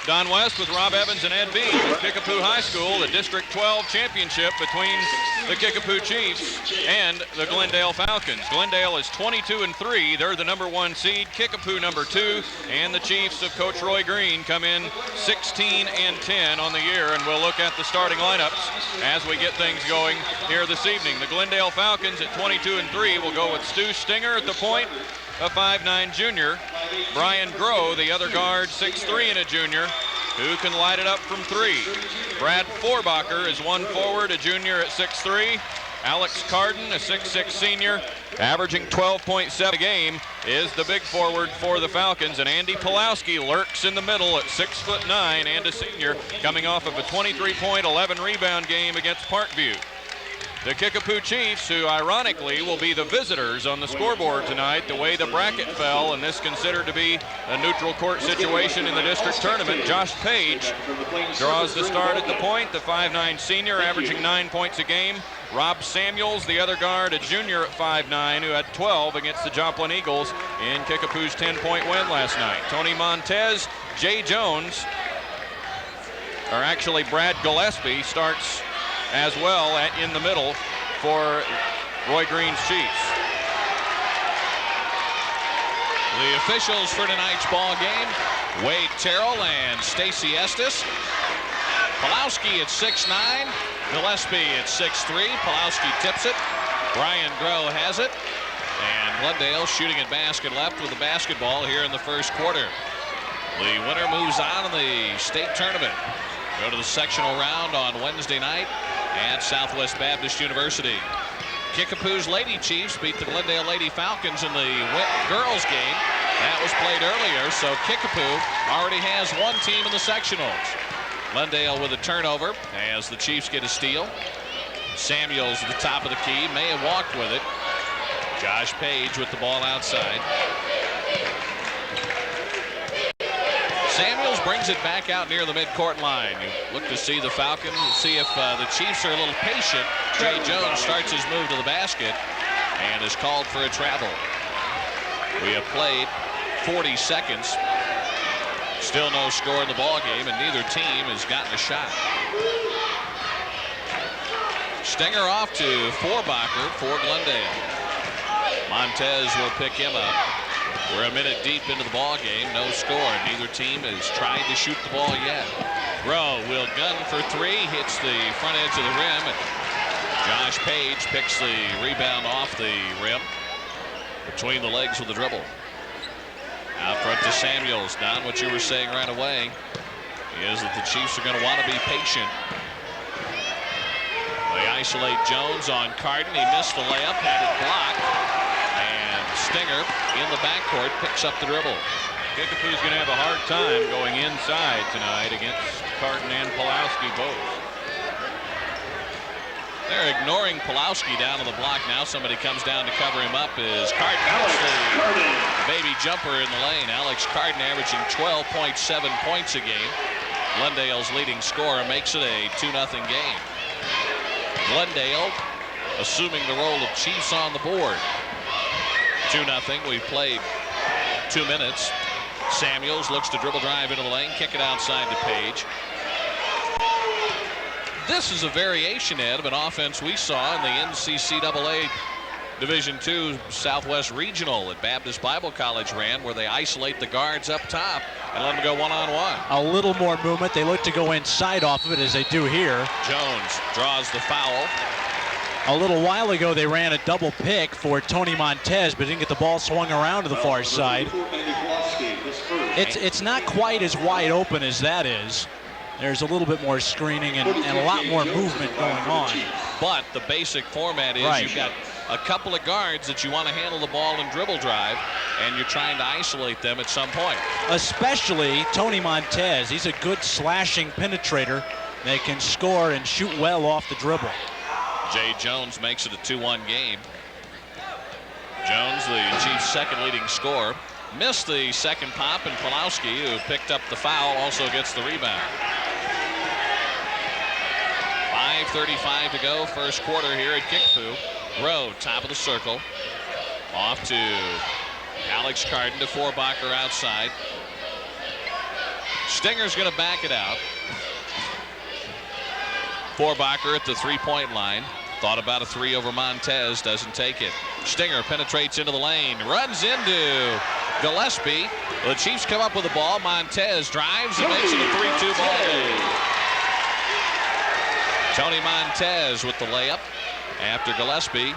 Don West with Rob Evans and Ed Beach with Kickapoo High School, the District 12 championship between the Kickapoo Chiefs and the Glendale Falcons. Glendale is 22-3. They're the #1 seed. Kickapoo #2, and the Chiefs of Coach Roy Green come in 16-10 on the year, and we'll look at the starting lineups as we get things going here this evening. The Glendale Falcons at 22-3 will go with Stu Stinger at the point, a 5'9" junior. Brian Groh, the other guard, 6'3" and a junior, who can light it up from 3. Brad Forbacher is one forward, a junior at 6'3". Alex Carden, a 6'6" senior, averaging 12.7 a game, is the big forward for the Falcons. And Andy Pulowski lurks in the middle at 6'9" and a senior, coming off of a 23-point, 11-rebound game against Parkview. The Kickapoo Chiefs, who ironically will be the visitors on the scoreboard tonight, the way the bracket fell, and this considered to be a neutral court situation in the district tournament. Josh Page draws the start at the point, the 5'9" senior, averaging 9 points a game. Rob Samuels, the other guard, a junior at 5'9", who had 12 against the Joplin Eagles in Kickapoo's 10-point win last night. Tony Montez, Jay Jones, or actually Brad Gillespie starts as well in the middle for Roy Green's Chiefs. The officials for tonight's ball game, Wade Terrell and Stacy Estes. Pulowski at 6'9", Gillespie at 6'3". Pulowski tips it. Brian Groh has it. And Glendale shooting at basket left with the basketball here in the first quarter. The winner moves on in the state tournament. Go to the sectional round on Wednesday night at Southwest Baptist University. Kickapoo's Lady Chiefs beat the Glendale Lady Falcons in the girls game. That was played earlier, so Kickapoo already has one team in the sectionals. Glendale with a turnover as the Chiefs get a steal. Samuels at the top of the key, may have walked with it. Josh Page with the ball outside. Samuels brings it back out near the midcourt line. You look to see the Falcons, see if the Chiefs are a little patient. Jay Jones starts his move to the basket and is called for a travel. We have played 40 seconds. Still no score in the ball game, and neither team has gotten a shot. Stinger off to Forbacher for Glendale. Montez will pick him up. We're a minute deep into the ball game, no score. Neither team has tried to shoot the ball yet. Groh will gun for 3, hits the front edge of the rim. And Josh Page picks the rebound off the rim between the legs with the dribble. Out front to Samuels. Don, what you were saying right away is that the Chiefs are going to want to be patient. They isolate Jones on Carden. He missed the layup, had it blocked. Stinger in the backcourt picks up the dribble. Kickapoo's going to have a hard time going inside tonight against Carden and Pulowski both. They're ignoring Pulowski down on the block now. Somebody comes down to cover him up. Is Carden, the baby jumper in the lane. Alex Carden averaging 12.7 points a game. Glendale's leading scorer makes it a 2-0 game. Glendale assuming the role of Chiefs on the board. 2-0. We've played 2 minutes. Samuels looks to dribble drive into the lane, kick it outside to Page. This is a variation, Ed, of an offense we saw in the NCCAA Division II Southwest Regional that Baptist Bible College ran, where they isolate the guards up top and let them go one-on-one. A little more movement. They look to go inside off of it, as they do here. Jones draws the foul. A little while ago, they ran a double pick for Tony Montez, but didn't get the ball swung around to the far side. It's not quite as wide open as that is. There's a little bit more screening and a lot more movement going on. But the basic format is you've got a couple of guards that you want to handle the ball and dribble drive, and you're trying to isolate them at some point. Especially Tony Montez. He's a good slashing penetrator. They can score and shoot well off the dribble. Jay Jones makes it a 2-1 game. Jones, the Chiefs' second leading scorer, missed the second pop, and Pulowski, who picked up the foul, also gets the rebound. 5:35 to go, first quarter here at Kickapoo. Groh, top of the circle. Off to Alex Carden to Forbacher outside. Stinger's going to back it out. Vorbacher at the three-point line. Thought about a three over Montez. Doesn't take it. Stinger penetrates into the lane. Runs into Gillespie. The Chiefs come up with the ball. Montez drives and makes it a 3-2 ball game. Tony Montez with the layup after Gillespie,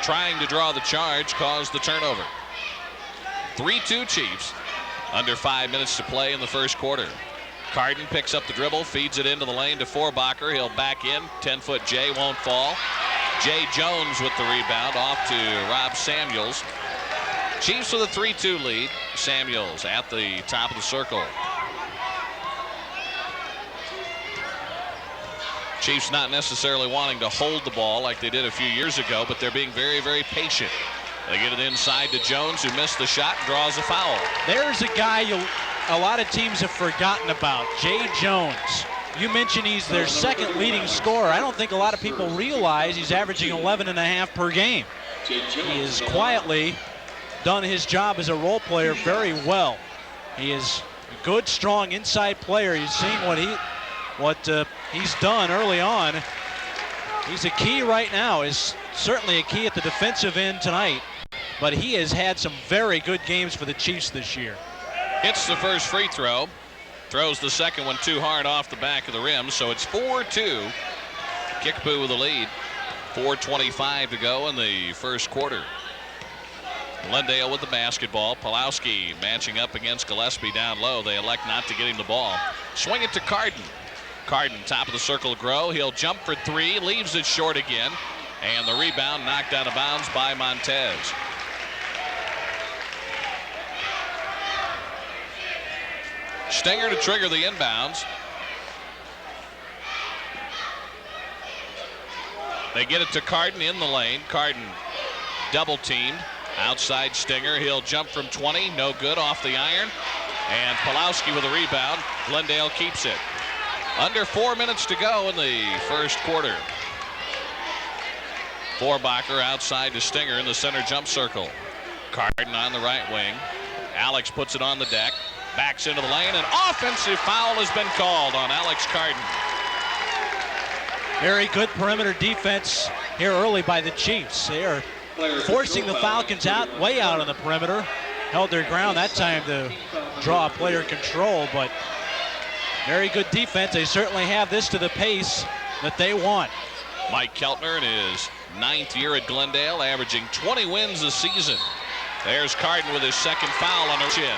trying to draw the charge, caused the turnover. 3-2 Chiefs. Under 5 minutes to play in the first quarter. Carden picks up the dribble, feeds it into the lane to Vorbacher. He'll back in. 10-foot Jay won't fall. Jay Jones with the rebound off to Rob Samuels. Chiefs with a 3-2 lead. Samuels at the top of the circle. Chiefs not necessarily wanting to hold the ball like they did a few years ago, but they're being very, very patient. They get it inside to Jones, who missed the shot and draws a foul. There's a guy a lot of teams have forgotten about, Jay Jones. You mentioned he's their second leading scorer. I don't think a lot of people realize he's averaging 11.5 per game. He has quietly done his job as a role player very well. He is a good, strong inside player. You're seeing what he's done early on. He's a key right now. Is certainly a key at the defensive end tonight. But he has had some very good games for the Chiefs this year. Hits the first free throw. Throws the second one too hard off the back of the rim. So it's 4-2. Kickapoo with the lead. 4:25 to go in the first quarter. Glendale with the basketball. Pulowski matching up against Gillespie down low. They elect not to get him the ball. Swing it to Carden. Carden, top of the circle, Grow. He'll jump for three. Leaves it short again. And the rebound knocked out of bounds by Montez. Stinger to trigger the inbounds. They get it to Carden in the lane. Carden double teamed. Outside Stinger. He'll jump from 20. No good off the iron. And Pulowski with a rebound. Glendale keeps it. Under 4 minutes to go in the first quarter. Vorbacher outside to Stinger in the center jump circle. Carden on the right wing. Alex puts it on the deck. Backs into the lane. An offensive foul has been called on Alex Carden. Very good perimeter defense here early by the Chiefs. They are forcing the Falcons out, way out on the perimeter. Held their ground that time to draw player control, but very good defense. They certainly have this to the pace that they want. Mike Keltner in his 9th year at Glendale, averaging 20 wins a season. There's Carden with his second foul on her chin.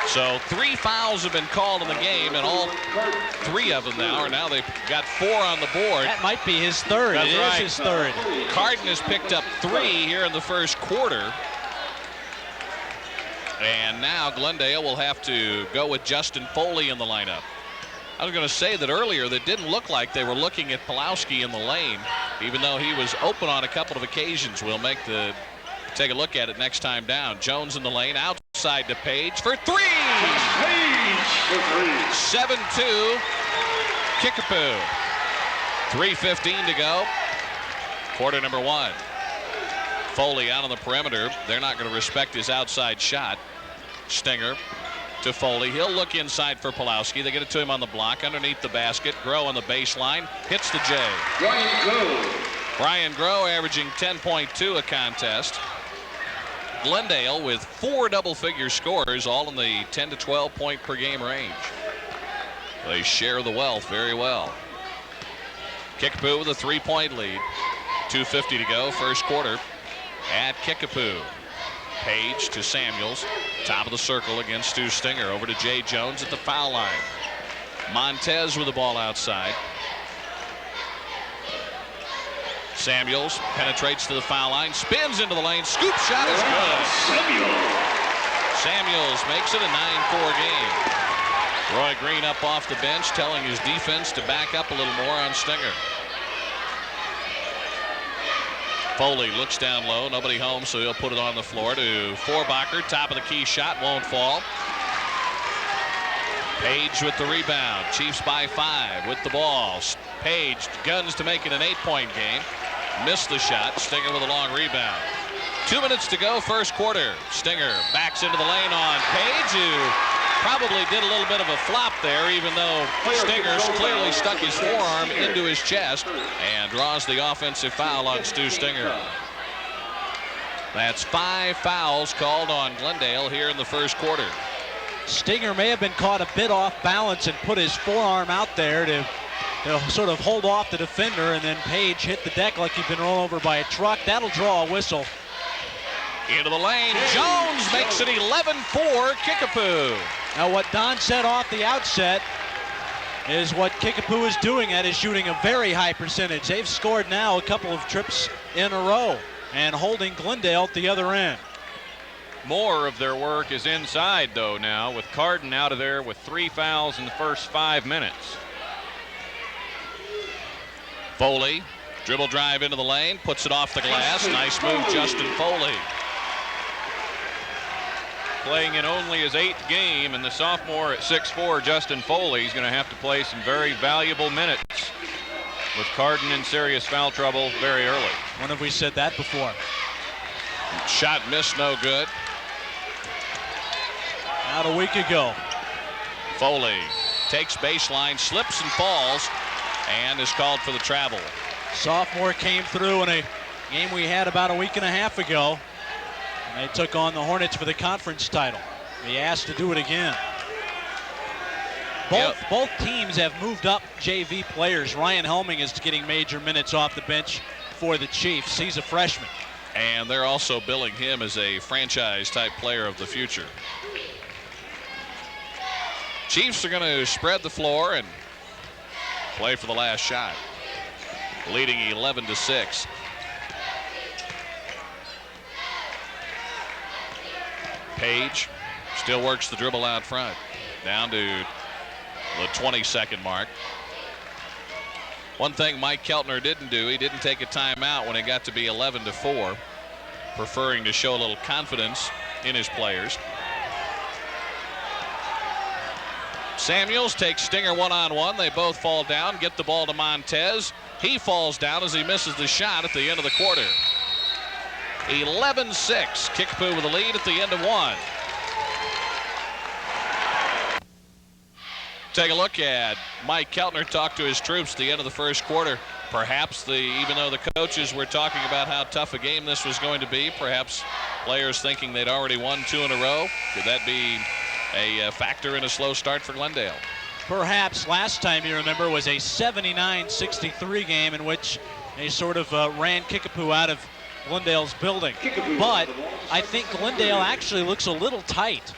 So 3 fouls have been called in the game, and all 3 of them now they've got 4 on the board. That might be his third. That's right. It is his third. Carden has picked up 3 here in the first quarter. And now Glendale will have to go with Justin Foley in the lineup. I was going to say that earlier that didn't look like they were looking at Pulowski in the lane, even though he was open on a couple of occasions. We'll take a look at it next time down. Jones in the lane, outside to Page for 3. 7-2 Kickapoo. 3:15 to go. Quarter number 1. Foley out on the perimeter. They're not going to respect his outside shot. Stinger to Foley. He'll look inside for Pulowski. They get it to him on the block underneath the basket. Grow on the baseline. Hits the J. Brian Grow averaging 10.2 a contest. Glendale with 4 double-figure scores, all in the 10 to 12 point per game range. They share the wealth very well. Kickapoo with a 3-point lead. 2:50 to go, first quarter at Kickapoo. Page to Samuels, top of the circle against Stu Stinger. Over to Jay Jones at the foul line. Montez with the ball outside. Samuels penetrates to the foul line, spins into the lane, scoop shot is good. Samuels makes it a 9-4 game. Roy Green up off the bench telling his defense to back up a little more on Stinger. Foley looks down low, nobody home, so he'll put it on the floor to Vorbacher. Top of the key shot, won't fall. Page with the rebound. Chiefs by 5 with the ball. Page guns to make it an 8-point game. Missed the shot. Stinger with a long rebound. 2 minutes to go, first quarter. Stinger backs into the lane on Page, who probably did a little bit of a flop there, even though Stingers clearly stuck his forearm into his chest and draws the offensive foul on Stu Stinger. That's 5 fouls called on Glendale here in the first quarter. Stinger may have been caught a bit off balance and put his forearm out there to sort of hold off the defender, and then Page hit the deck like he'd been run over by a truck. That'll draw a whistle. Into the lane, Jones makes it 11-4 Kickapoo. Now what Don said off the outset is what Kickapoo is doing at is shooting a very high percentage. They've scored now a couple of trips in a row and holding Glendale at the other end. More of their work is inside though now, with Carden out of there with 3 fouls in the first 5 minutes. Foley, dribble drive into the lane, puts it off the glass. Nice move, Justin Foley. Playing in only his 8th game, and the sophomore at 6'4", Justin Foley, is going to have to play some very valuable minutes with Carden in serious foul trouble very early. When have we said that before? Shot missed, no good. About a week ago. Foley takes baseline, slips and falls, and is called for the travel. Sophomore came through in a game we had about a week and a half ago. And they took on the Hornets for the conference title. He asked to do it again. Both teams have moved up JV players. Ryan Helming is getting major minutes off the bench for the Chiefs. He's a freshman. And they're also billing him as a franchise-type player of the future. Chiefs are going to spread the floor and play for the last shot, leading 11-6. Page still works the dribble out front, down to the 20-second mark. One thing Mike Keltner didn't do, he didn't take a timeout when it got to be 11-4, preferring to show a little confidence in his players. Samuels takes Stinger one-on-one. They both fall down, get the ball to Montez. He falls down as he misses the shot at the end of the quarter. 11-6. Kickapoo with the lead at the end of 1. Take a look at Mike Keltner talk to his troops at the end of the first quarter. Perhaps even though the coaches were talking about how tough a game this was going to be, perhaps players thinking they'd already won 2 in a row. Could that be a factor in a slow start for Glendale? Perhaps. Last time, you remember, was a 79-63 game in which they sort of ran Kickapoo out of Glendale's building. But I think Glendale actually looks a little tight.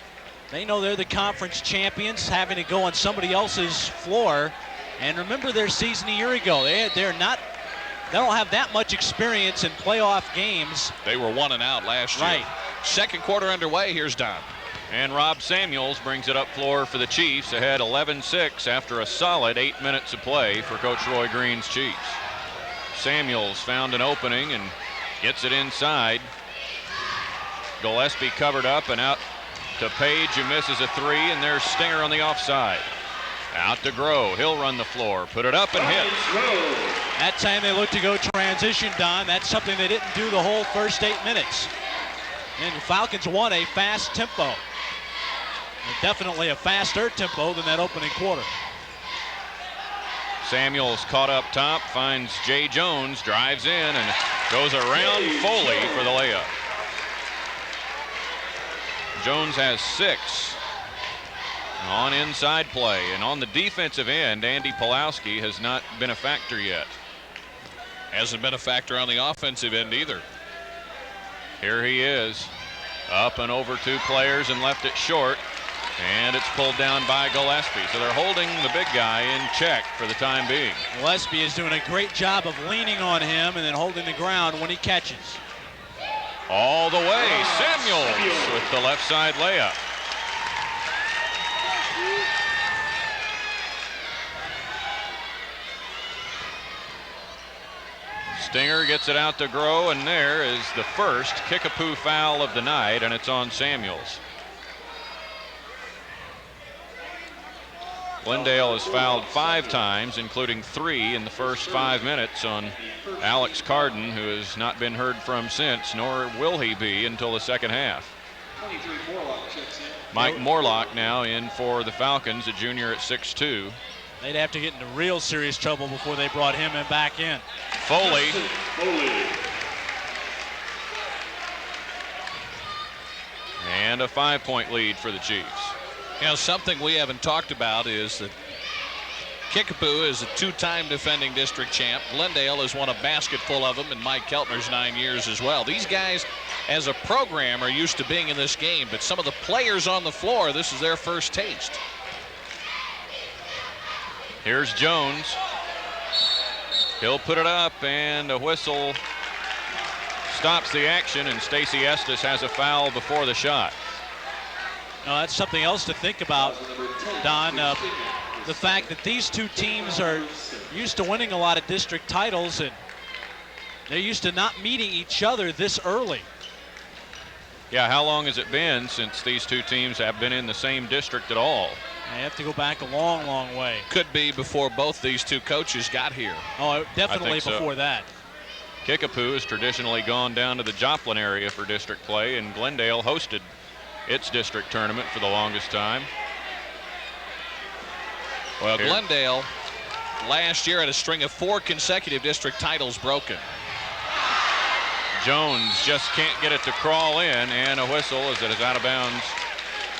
They know they're the conference champions, having to go on somebody else's floor. And remember their season a year ago. They don't have that much experience in playoff games. They were 1 and out last year. Right. Second quarter underway. Here's Don. And Rob Samuels brings it up floor for the Chiefs, ahead 11-6 after a solid 8 minutes of play for Coach Roy Green's Chiefs. Samuels found an opening and gets it inside. Gillespie covered up and out to Page, who misses a 3, and there's Stinger on the offside. Out to Groh. He'll run the floor, put it up and hits. That time they looked to go transition, Don. That's something they didn't do the whole first 8 minutes. And the Falcons won a fast tempo. Definitely a faster tempo than that opening quarter. Samuels caught up top, finds Jay Jones, drives in and goes around Foley for the layup. Jones has 6 on inside play, and on the defensive end, Andy Pulowski has not been a factor yet. Hasn't been a factor on the offensive end either. Here he is, up and over 2 players and left it short. And it's pulled down by Gillespie. So they're holding the big guy in check for the time being. Gillespie is doing a great job of leaning on him and then holding the ground when he catches. All the way, Samuels with the left side layup. Stinger gets it out to Groh, and there is the first Kickapoo foul of the night, and it's on Samuels. Glendale has fouled 5 times, including 3 in the first 5 minutes on Alex Carden, who has not been heard from since, nor will he be until the second half. 23 Morlock checks in. Mike Morlock now in for the Falcons, a junior at 6'2". They'd have to get into real serious trouble before they brought him back in. Foley. And a 5-point lead for the Chiefs. You know, something we haven't talked about is that Kickapoo is a 2-time defending district champ. Glendale has won a basket full of them in Mike Keltner's 9 years as well. These guys, as a program, are used to being in this game, but some of the players on the floor, this is their first taste. Here's Jones. He'll put it up, and a whistle stops the action, and Stacy Estes has a foul before the shot. Now, that's something else to think about, Don. The fact that these two teams are used to winning a lot of district titles, and they're used to not meeting each other this early. Yeah, how long has it been since these two teams have been in the same district at all? They have to go back a long, long way. Could be before both these two coaches got here. Oh, definitely so. before that. Kickapoo has traditionally gone down to the Joplin area for district play, and Glendale hosted its district tournament for the longest time. Well, Glendale last year had a string of 4 consecutive district titles broken. Jones just can't get it to crawl in, and a whistle as it is out of bounds,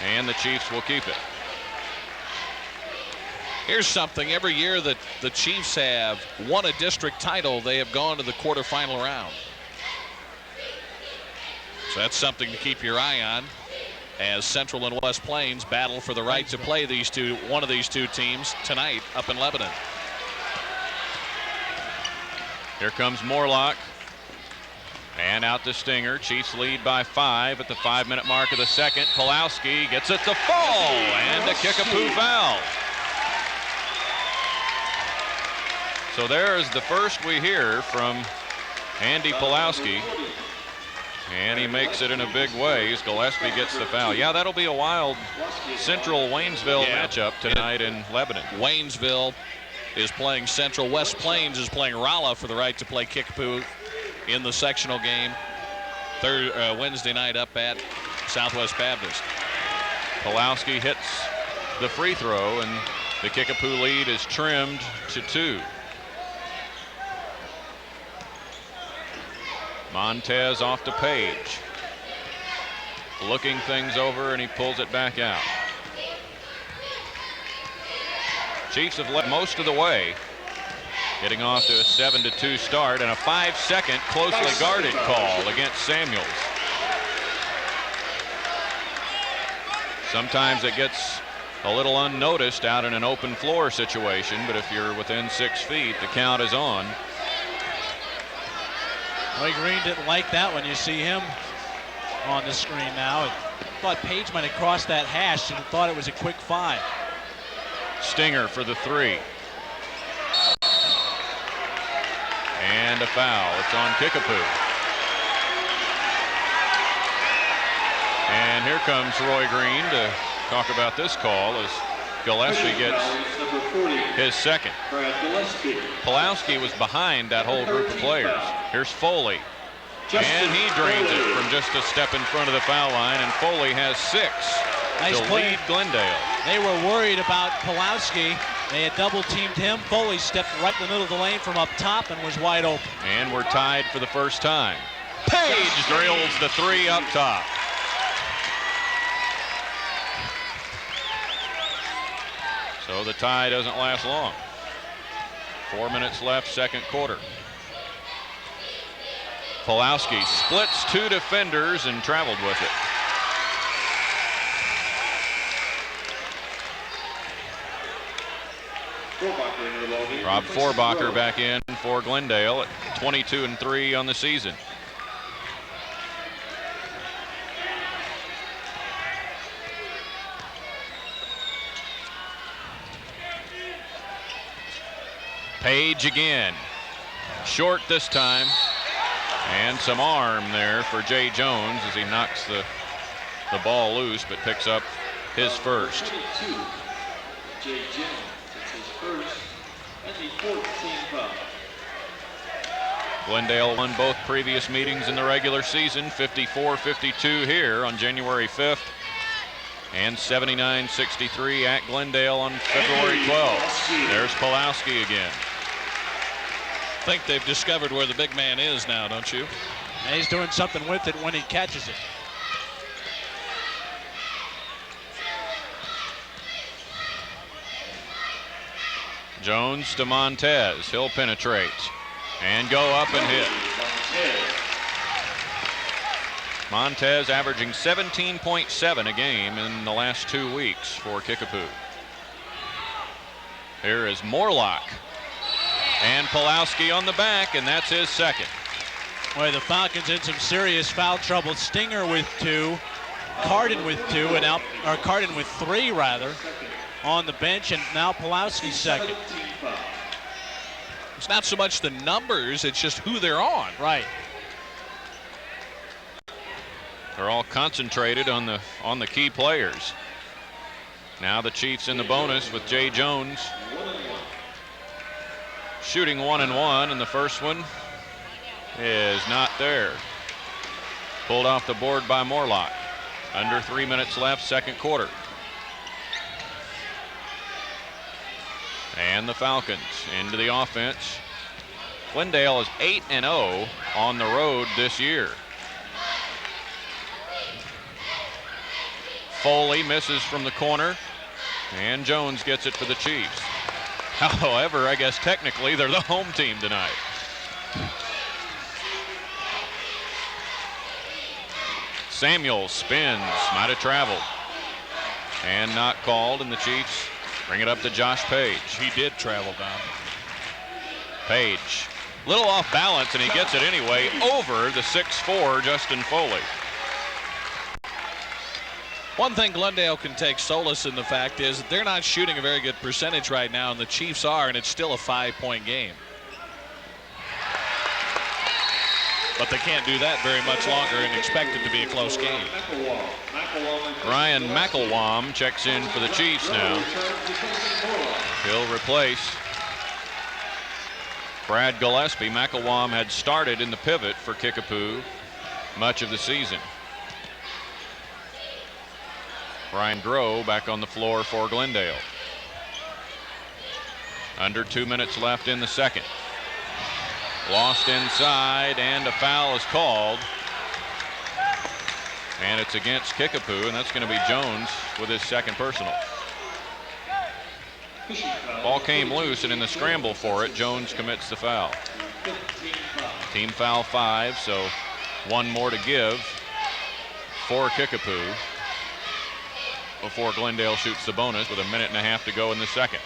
and the Chiefs will keep it. Here's something. Every year that the Chiefs have won a district title, they have gone to the quarterfinal round. So that's something to keep your eye on as Central and West Plains battle for the right to play one of these two teams tonight up in Lebanon. Here comes Morlock. And out to Stinger. Chiefs lead by 5 at the 5-minute mark of the second. Pulowski gets it to fall, and a Kickapoo foul. So there's the first we hear from Andy Pulowski, and he makes it in a big way as Gillespie gets the foul. Yeah, that'll be a wild Central-Waynesville matchup tonight in Lebanon. Waynesville is playing Central. West Plains is playing Rolla for the right to play Kickapoo in the sectional game Wednesday night up at Southwest Baptist. Pulowski hits the free throw, and the Kickapoo lead is trimmed to 2. Montez off to Page. Looking things over, and he pulls it back out. Chiefs have led most of the way, getting off to a 7-2 start, and a 5-second closely guarded call against Samuels. Sometimes it gets a little unnoticed out in an open floor situation, but if you're within 6 feet, the count is on. Roy Green didn't like that when you see him on the screen now. I thought Page might have crossed that hash and thought it was a quick 5. Stinger for the 3. And a foul. It's on Kickapoo. And here comes Roy Green to talk about this call as Gillespie gets his second. Pulowski was behind that whole group of players. Here's Foley. And he drains it from just a step in front of the foul line, and Foley has 6 to lead Glendale. They were worried about Pulowski. They had double-teamed him. Foley stepped right in the middle of the lane from up top and was wide open. And we're tied for the first time. Page drills the 3 up top. So the tie doesn't last long. 4 minutes left, second quarter. Pulowski splits 2 defenders and traveled with it. Rob Forbacher back in for Glendale at 22-3 on the season. Page again. Short this time. And some arm there for Jay Jones as he knocks the ball loose, but picks up his first. Jay Jones, it's his first and the 14th foul. Glendale won both previous meetings in the regular season, 54-52 here on January 5th. and 79-63 at Glendale on February 12th. There's Pulowski again. I think they've discovered where the big man is now, don't you? And he's doing something with it when he catches it. Jones to Montez. He'll penetrate and go up and hit. Montez averaging 17.7 a game in the last 2 weeks for Kickapoo. Here is Morlock. And Pulowski on the back, and that's his second. Boy, the Falcons in some serious foul trouble. Stinger with 2, Cardin with 2, and now, or Cardin with 3 rather, on the bench, and now Pulowski's second. It's not so much the numbers, it's just who they're on. Right. They're all concentrated on the key players. Now the Chiefs in the bonus with Jay Jones shooting 1 and 1, and the first one is not there. Pulled off the board by Morlock. Under 3 minutes left, second quarter. And the Falcons into the offense. Glendale is 8-0 on the road this year. Foley misses from the corner, and Jones gets it for the Chiefs. However, I guess technically they're the home team tonight. Samuel spins, might have traveled, and not called, and the Chiefs bring it up to Josh Page. He did travel down. Page, little off balance, and he gets it anyway over the 6'4" Justin Foley. One thing Glendale can take solace in the fact is that they're not shooting a very good percentage right now, and the Chiefs are, and it's still a 5-point game. But they can't do that very much longer and expect it to be a close game. Ryan McElwam checks in for the Chiefs now. He'll replace Brad Gillespie. McElwam had started in the pivot for Kickapoo much of the season. Brian Groh back on the floor for Glendale. Under 2 minutes left in the second. Lost inside, and a foul is called. And it's against Kickapoo, and that's going to be Jones with his second personal. Ball came loose, and in the scramble for it, Jones commits the foul. Team foul 5, so one more to give for Kickapoo before Glendale shoots the bonus with 1.5 minutes to go in the second.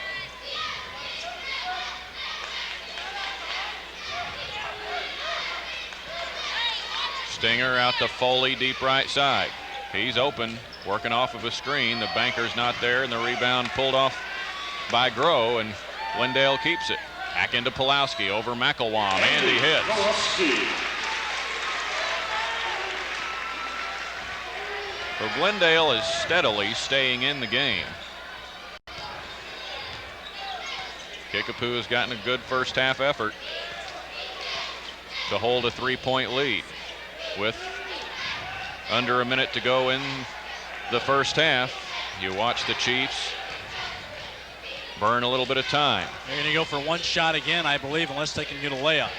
Stinger out to Foley, deep right side. He's open, working off of a screen. The banker's not there, and the rebound pulled off by Groh, and Glendale keeps it. Back into Pulowski over McElwam, and he hits. So Glendale is steadily staying in the game. Kickapoo has gotten a good first half effort to hold a 3-point lead with under 1 minute to go in the first half. You watch the Chiefs burn a little bit of time. They're going to go for one shot again, I believe, unless they can get a layup.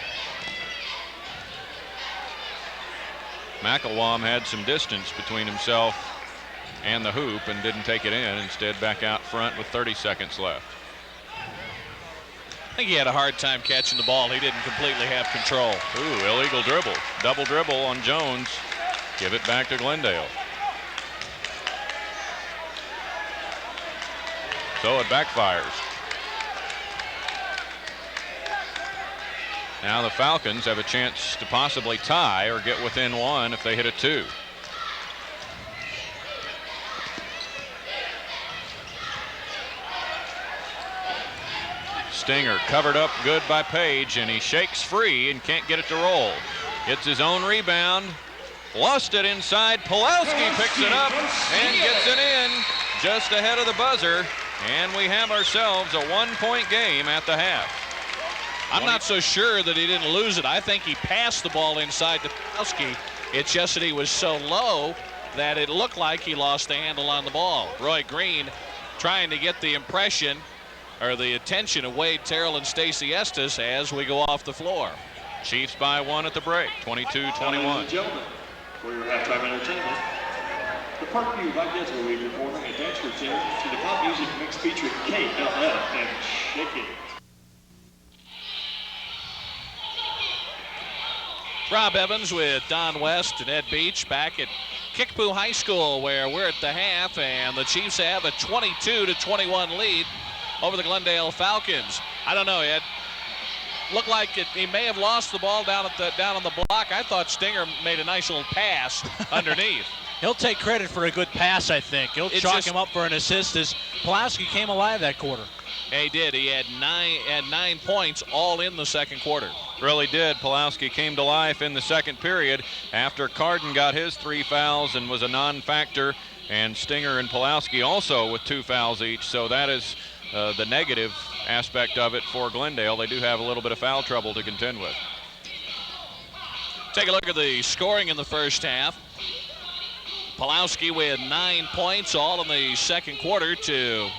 McElwam had some distance between himself and the hoop and didn't take it in. Instead, back out front with 30 seconds left. I think he had a hard time catching the ball. He didn't completely have control. Ooh, illegal dribble. Double dribble on Jones. Give it back to Glendale. So it backfires. Now the Falcons have a chance to possibly tie or get within one if they hit a 2. Stinger covered up good by Page, and he shakes free and can't get it to roll. Gets his own rebound. Lost it inside. Pulowski picks it up and gets it in just ahead of the buzzer. And we have ourselves a 1-point game at the half. I'm not so sure that he didn't lose it. I think he passed the ball inside to Pulowski. It's just that he was so low that it looked like he lost the handle on the ball. Roy Green trying to get the impression or the attention of Wade Terrell and Stacy Estes as we go off the floor. Chiefs by 1 at the break, 22-21. Gentlemen, for your halftime entertainment, the Parkview Vikings will be performing a dance routine to the pop music mix featuring KLF and Shake It. Rob Evans with Don West and Ed Beach back at Kickapoo High School, where we're at the half, and the Chiefs have a 22-21 lead over the Glendale Falcons. I don't know, Ed. Looked like he may have lost the ball down on the block. I thought Stinger made a nice little pass underneath. He'll take credit for a good pass, I think. He'll chalk him up for an assist as Pulaski came alive that quarter. He did. He had nine points all in the second quarter. Really did. Pulaski came to life in the second period after Carden got his 3 fouls and was a non-factor, and Stinger and Pulaski also with 2 fouls each. So that is the negative aspect of it for Glendale. They do have a little bit of foul trouble to contend with. Take a look at the scoring in the first half. Pulaski with 9 points all in the second quarter to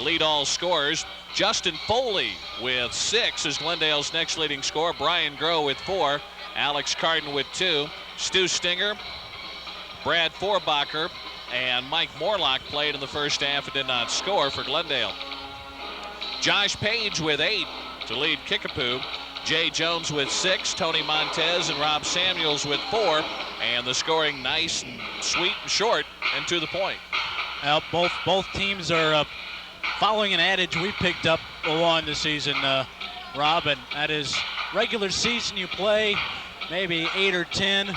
lead all scorers. Justin Foley with 6 is Glendale's next leading scorer. Brian Groh with 4. Alex Carden with 2. Stu Stinger, Brad Forbacher, and Mike Morlock played in the first half and did not score for Glendale. Josh Page with 8 to lead Kickapoo. Jay Jones with 6, Tony Montez and Rob Samuels with 4, and the scoring nice and sweet and short and to the point. Both teams are following an adage we picked up along the season, Rob, and that is regular season you play maybe 8 or 10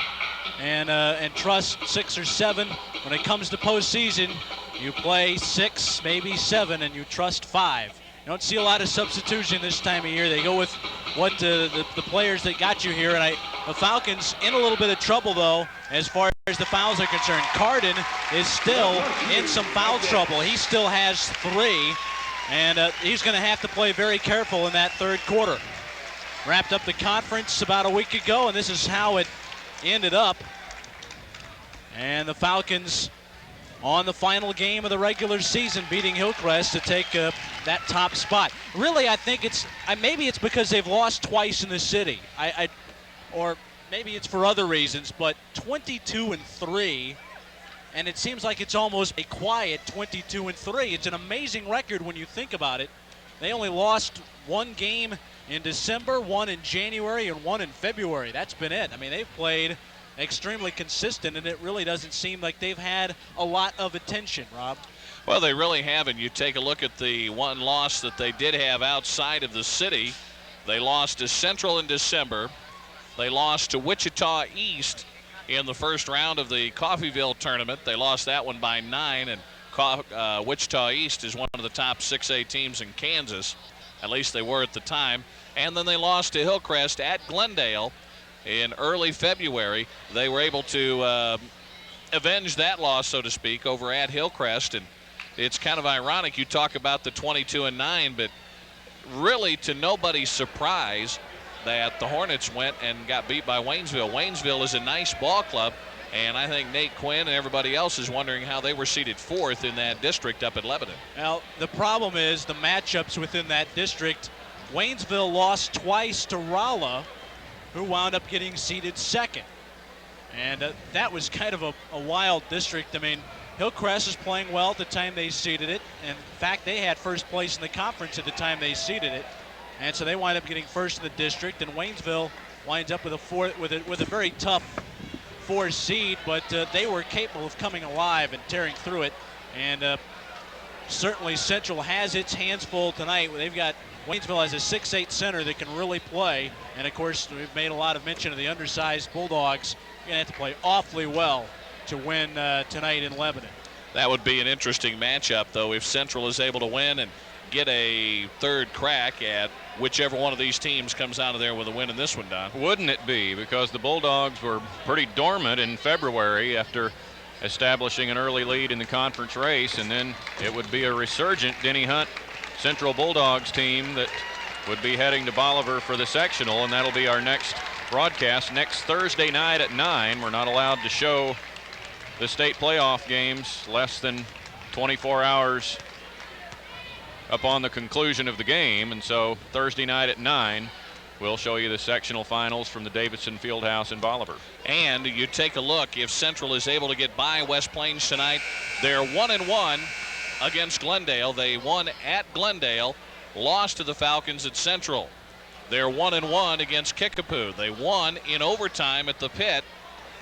and trust 6 or 7. When it comes to postseason, you play 6, maybe 7, and you trust 5. You don't see a lot of substitution this time of year. They go with what the players that got you here. And the Falcons in a little bit of trouble, though, as far as the fouls are concerned. Carden is still in some foul trouble. He still has 3, and he's going to have to play very careful in that third quarter. Wrapped up the conference about a week ago, and this is how it ended up. And the Falcons on the final game of the regular season, beating Hillcrest to take that top spot. Really, I think maybe it's because they've lost twice in the city. Or maybe it's for other reasons, but 22-3, and it seems like it's almost a quiet 22-3. It's an amazing record when you think about it. They only lost 1 game in December, 1 in January, and 1 in February. That's been it. I mean, they've played extremely consistent, and it really doesn't seem like they've had a lot of attention, Rob. Well, they really haven't. You take a look at the one loss that they did have outside of the city. They lost to Central in December. They lost to Wichita East in the first round of the Coffeyville tournament. They lost that one by 9, and Wichita East is one of the top 6A teams in Kansas. At least they were at the time. And then they lost to Hillcrest at Glendale in early February. They were able to avenge that loss, so to speak, over at Hillcrest. And it's kind of ironic you talk about the 22-9, but really to nobody's surprise that the Hornets went and got beat by Waynesville. Waynesville is a nice ball club, and I think Nate Quinn and everybody else is wondering how they were seated 4th in that district up at Lebanon. Well, the problem is the matchups within that district. Waynesville lost twice to Rolla, who wound up getting seeded 2nd. And that was kind of a wild district. I mean, Hillcrest is playing well at the time they seeded it. And in fact, they had first place in the conference at the time they seeded it. And so they wind up getting first in the district. And Waynesville winds up with a very tough 4 seed, but they were capable of coming alive and tearing through it. And certainly Central has its hands full tonight. They've got Waynesville has a 6'8" center that can really play. And of course, we've made a lot of mention of the undersized Bulldogs. You're going to have to play awfully well to win tonight in Lebanon. That would be an interesting matchup, though, if Central is able to win and get a third crack at whichever one of these teams comes out of there with a win in this one, Don. Wouldn't it be? Because the Bulldogs were pretty dormant in February after establishing an early lead in the conference race, and then it would be a resurgent Denny Hunt Central Bulldogs team that would be heading to Bolivar for the sectional, and that'll be our next broadcast next Thursday night at 9. We're not allowed to show the state playoff games less than 24 hours upon the conclusion of the game. And so Thursday night at 9, we'll show you the sectional finals from the Davidson Fieldhouse in Bolivar. And you take a look, if Central is able to get by West Plains tonight, they're 1-1 against Glendale. They won at Glendale, lost to the Falcons at Central. They're 1-1 against Kickapoo. They won in overtime at the Pit,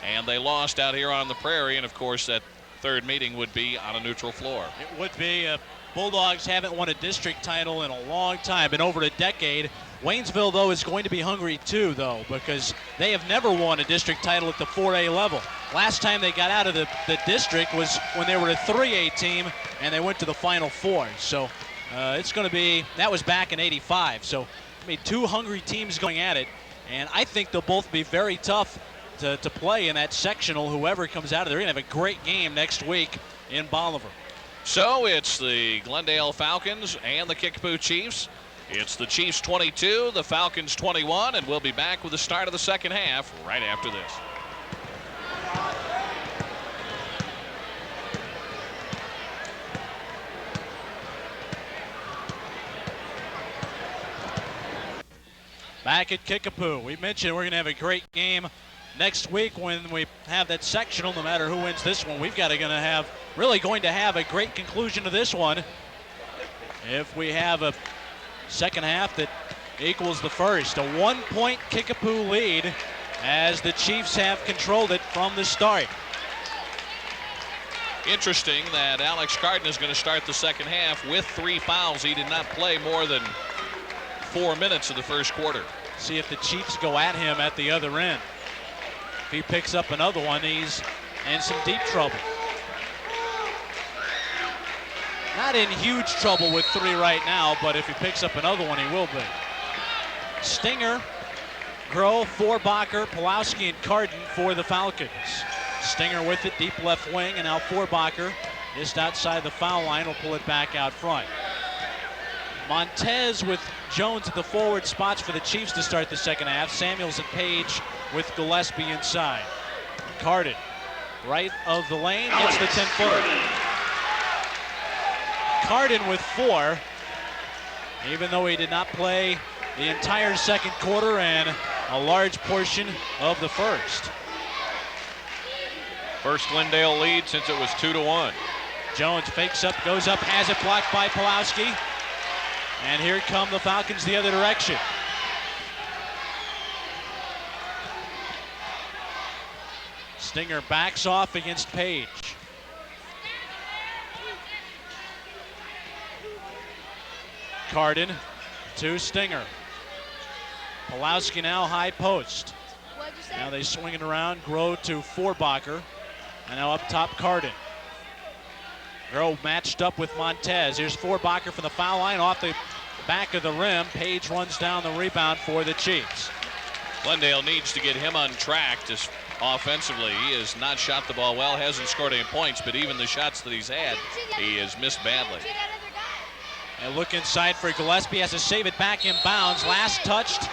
and they lost out here on the Prairie. And of course, that third meeting would be on a neutral floor. It would be. Bulldogs haven't won a district title in a long time, been over a decade. Waynesville, though, is going to be hungry too, though, because they have never won a district title at the 4A level. Last time they got out of the district was when they were a 3A team, and they went to the Final Four. So it's going to be, that was back in '85. So I mean, two hungry teams going at it, and I think they'll both be very tough to play in that sectional. Whoever comes out of there, they're going to have a great game next week in Bolivar. So it's the Glendale Falcons and the Kickapoo Chiefs. It's the Chiefs 22, the Falcons 21, and we'll be back with the start of the second half right after this. Back at Kickapoo, we mentioned we're going to have a great game next week when we have that sectional. No matter who wins this one, we've got to really going to have a great conclusion to this one. If we have a second half that equals the first, a 1-point Kickapoo lead as the Chiefs have controlled it from the start. Interesting that Alex Carden is going to start the second half with 3 fouls. He did not play more than 4 minutes of the first quarter. See if the Chiefs go at him at the other end. If he picks up another one, he's in some deep trouble. Not in huge trouble with 3 right now, but if he picks up another one, he will be. Stinger, Groh, Forbacher, Pulowski, and Carden for the Falcons. Stinger with it, deep left wing, and now Forbacher just outside the foul line will pull it back out front. Montez with Jones at the forward spots for the Chiefs to start the second half. Samuels and Page with Gillespie inside. Carden, right of the lane, gets the 10-footer. Carden with 4, even though he did not play the entire second quarter and a large portion of the first. First Glendale lead since it was 2-1. Jones fakes up, goes up, has it blocked by Pulowski. And here come the Falcons the other direction. Stinger backs off against Page. Carden to Stinger. Pulowski now high post. Now they swing it around. Groh to Forbacher. And now up top, Carden. Groh matched up with Montez. Here's Forbacher from the foul line off the back of the rim. Page runs down the rebound for the Chiefs. Glendale needs to get him untracked offensively. He has not shot the ball well, hasn't scored any points, but even the shots that he's had, he has missed badly. And look inside for Gillespie, has to save it back in bounds. Last touched,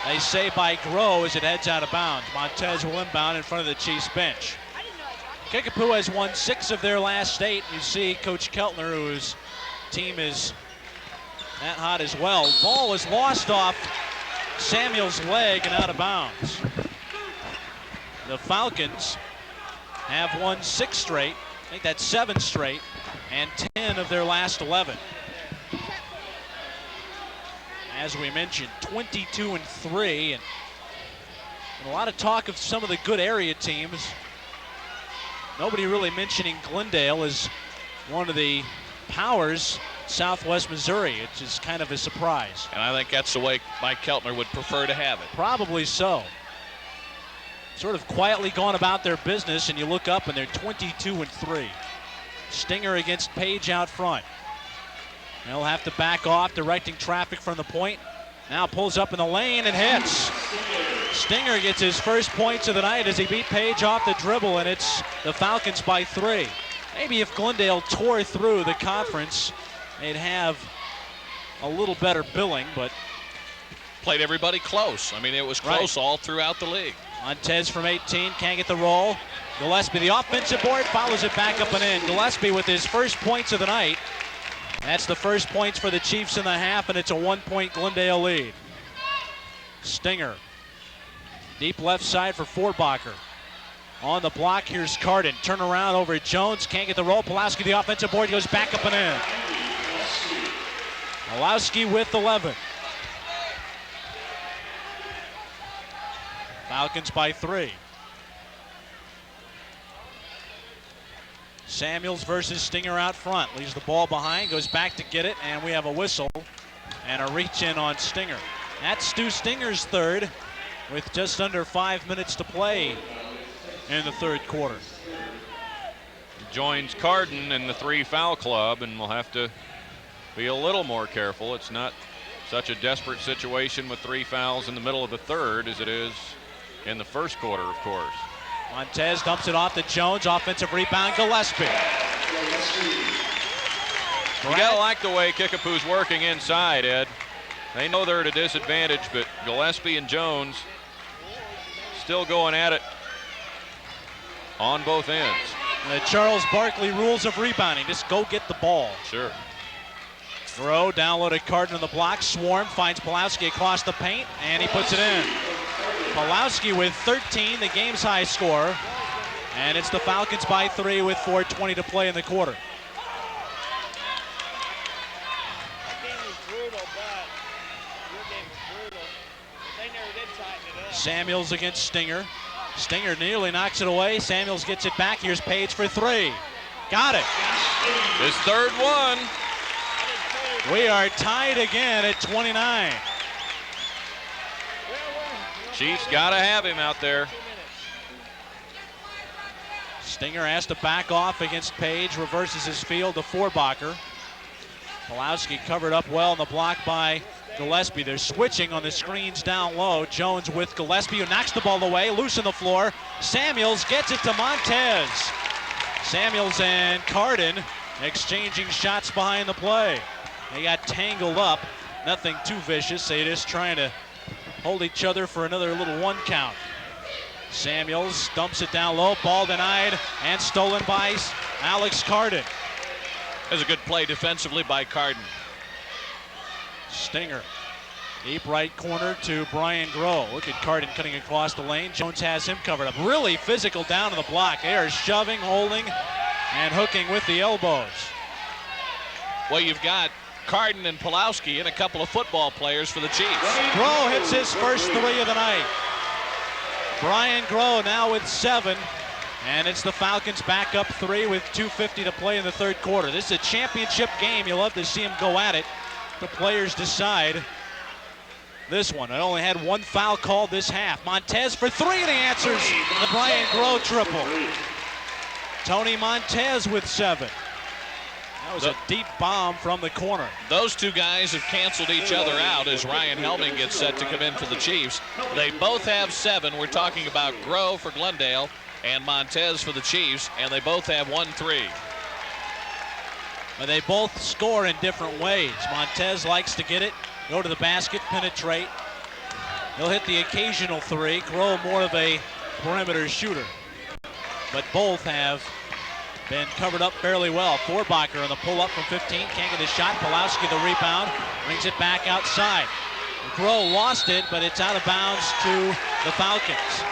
they say, by Groh as it heads out of bounds. Montez will inbound in front of the Chiefs bench. Kickapoo has won 6 of their last 8. You see Coach Keltner, whose team is that hot as well. Ball was lost off Samuel's leg and out of bounds. The Falcons have won 6 straight. I think that's 7 straight, and 10 of their last 11. As we mentioned, 22-3, and a lot of talk of some of the good area teams. Nobody really mentioning Glendale as one of the powers Southwest Missouri. It's just kind of a surprise. And I think that's the way Mike Keltner would prefer to have it. Probably so. Sort of quietly going about their business, and you look up and they're 22-3. Stinger against Page out front. They'll have to back off, directing traffic from the point. Now pulls up in the lane and hits. Stinger gets his first points of the night as he beat Page off the dribble, and it's the Falcons by 3. Maybe if Glendale tore through the conference, they'd have a little better billing, but played everybody close. I mean, it was close all throughout the league. Montez from 18, can't get the roll. Gillespie, the offensive board, follows it back up and in. Gillespie with his first points of the night. That's the first points for the Chiefs in the half, and it's a 1-point Glendale lead. Stinger, deep left side for Forbacher. On the block, here's Carden. Turn around over at Jones, can't get the roll. Pulowski, the offensive board, goes back up and in. Pulowski with 11. Falcons by 3. Samuels versus Stinger out front. Leaves the ball behind, goes back to get it, and we have a whistle and a reach in on Stinger. That's Stu Stinger's third with just under 5 minutes to play in the third quarter. Joins Carden in the 3 foul club, and we'll have to be a little more careful. It's not such a desperate situation with 3 fouls in the middle of the third as it is in the first quarter, of course. Montez dumps it off to Jones. Offensive rebound, Gillespie. You gotta like the way Kickapoo's working inside, Ed. They know they're at a disadvantage, but Gillespie and Jones still going at it on both ends. The Charles Barkley rules of rebounding. Just go get the ball. Sure. Throw, downloaded Carden on the block. Swarm finds Pulowski across the paint, and he puts it in. Pulowski with 13, the game's high score. And it's the Falcons by 3 with 4:20 to play in the quarter. That game was brutal, but your game was brutal. But they never did tighten it up. Samuels against Stinger. Stinger nearly knocks it away. Samuels gets it back. Here's Page for 3. Got it. His third one. We are tied again at 29. Chiefs gotta have him out there. Stinger has to back off against Page. Reverses his field to Forbacher. Pulowski covered up well on the block by Gillespie. They're switching on the screens down low. Jones with Gillespie, who knocks the ball away. Loose on the floor. Samuels gets it to Montez. Samuels and Carden exchanging shots behind the play. They got tangled up. Nothing too vicious. They just trying to hold each other for another little 1 count. Samuels dumps it down low. Ball denied and stolen by Alex Carden. That's a good play defensively by Carden. Stinger, deep right corner to Brian Groh. Look at Carden cutting across the lane. Jones has him covered up. Really physical down to the block. They are shoving, holding, and hooking with the elbows. Well, you've got Carden and Pulowski and a couple of football players for the Chiefs. Groh hits his first 3 of the night. Brian Groh now with 7. And it's the Falcons back up 3 with 2:50 to play in the third quarter. This is a championship game. You love to see them go at it. The players decide this one. It only had 1 foul called this half. Montez for 3, and he answers the Brian Groh triple. Tony Montez with 7. That was a deep bomb from the corner. Those 2 guys have canceled each other out as Ryan Helming gets set to come in for the Chiefs. They both have 7. We're talking about Groh for Glendale and Montez for the Chiefs, and they both have 1-3. But they both score in different ways. Montez likes to get it, go to the basket, penetrate. He'll hit the occasional 3. Groh more of a perimeter shooter. But both have been covered up fairly well. Forbacher on the pull-up from 15. Can't get the shot. Pulowski the rebound. Brings it back outside. Groh lost it, but it's out of bounds to the Falcons.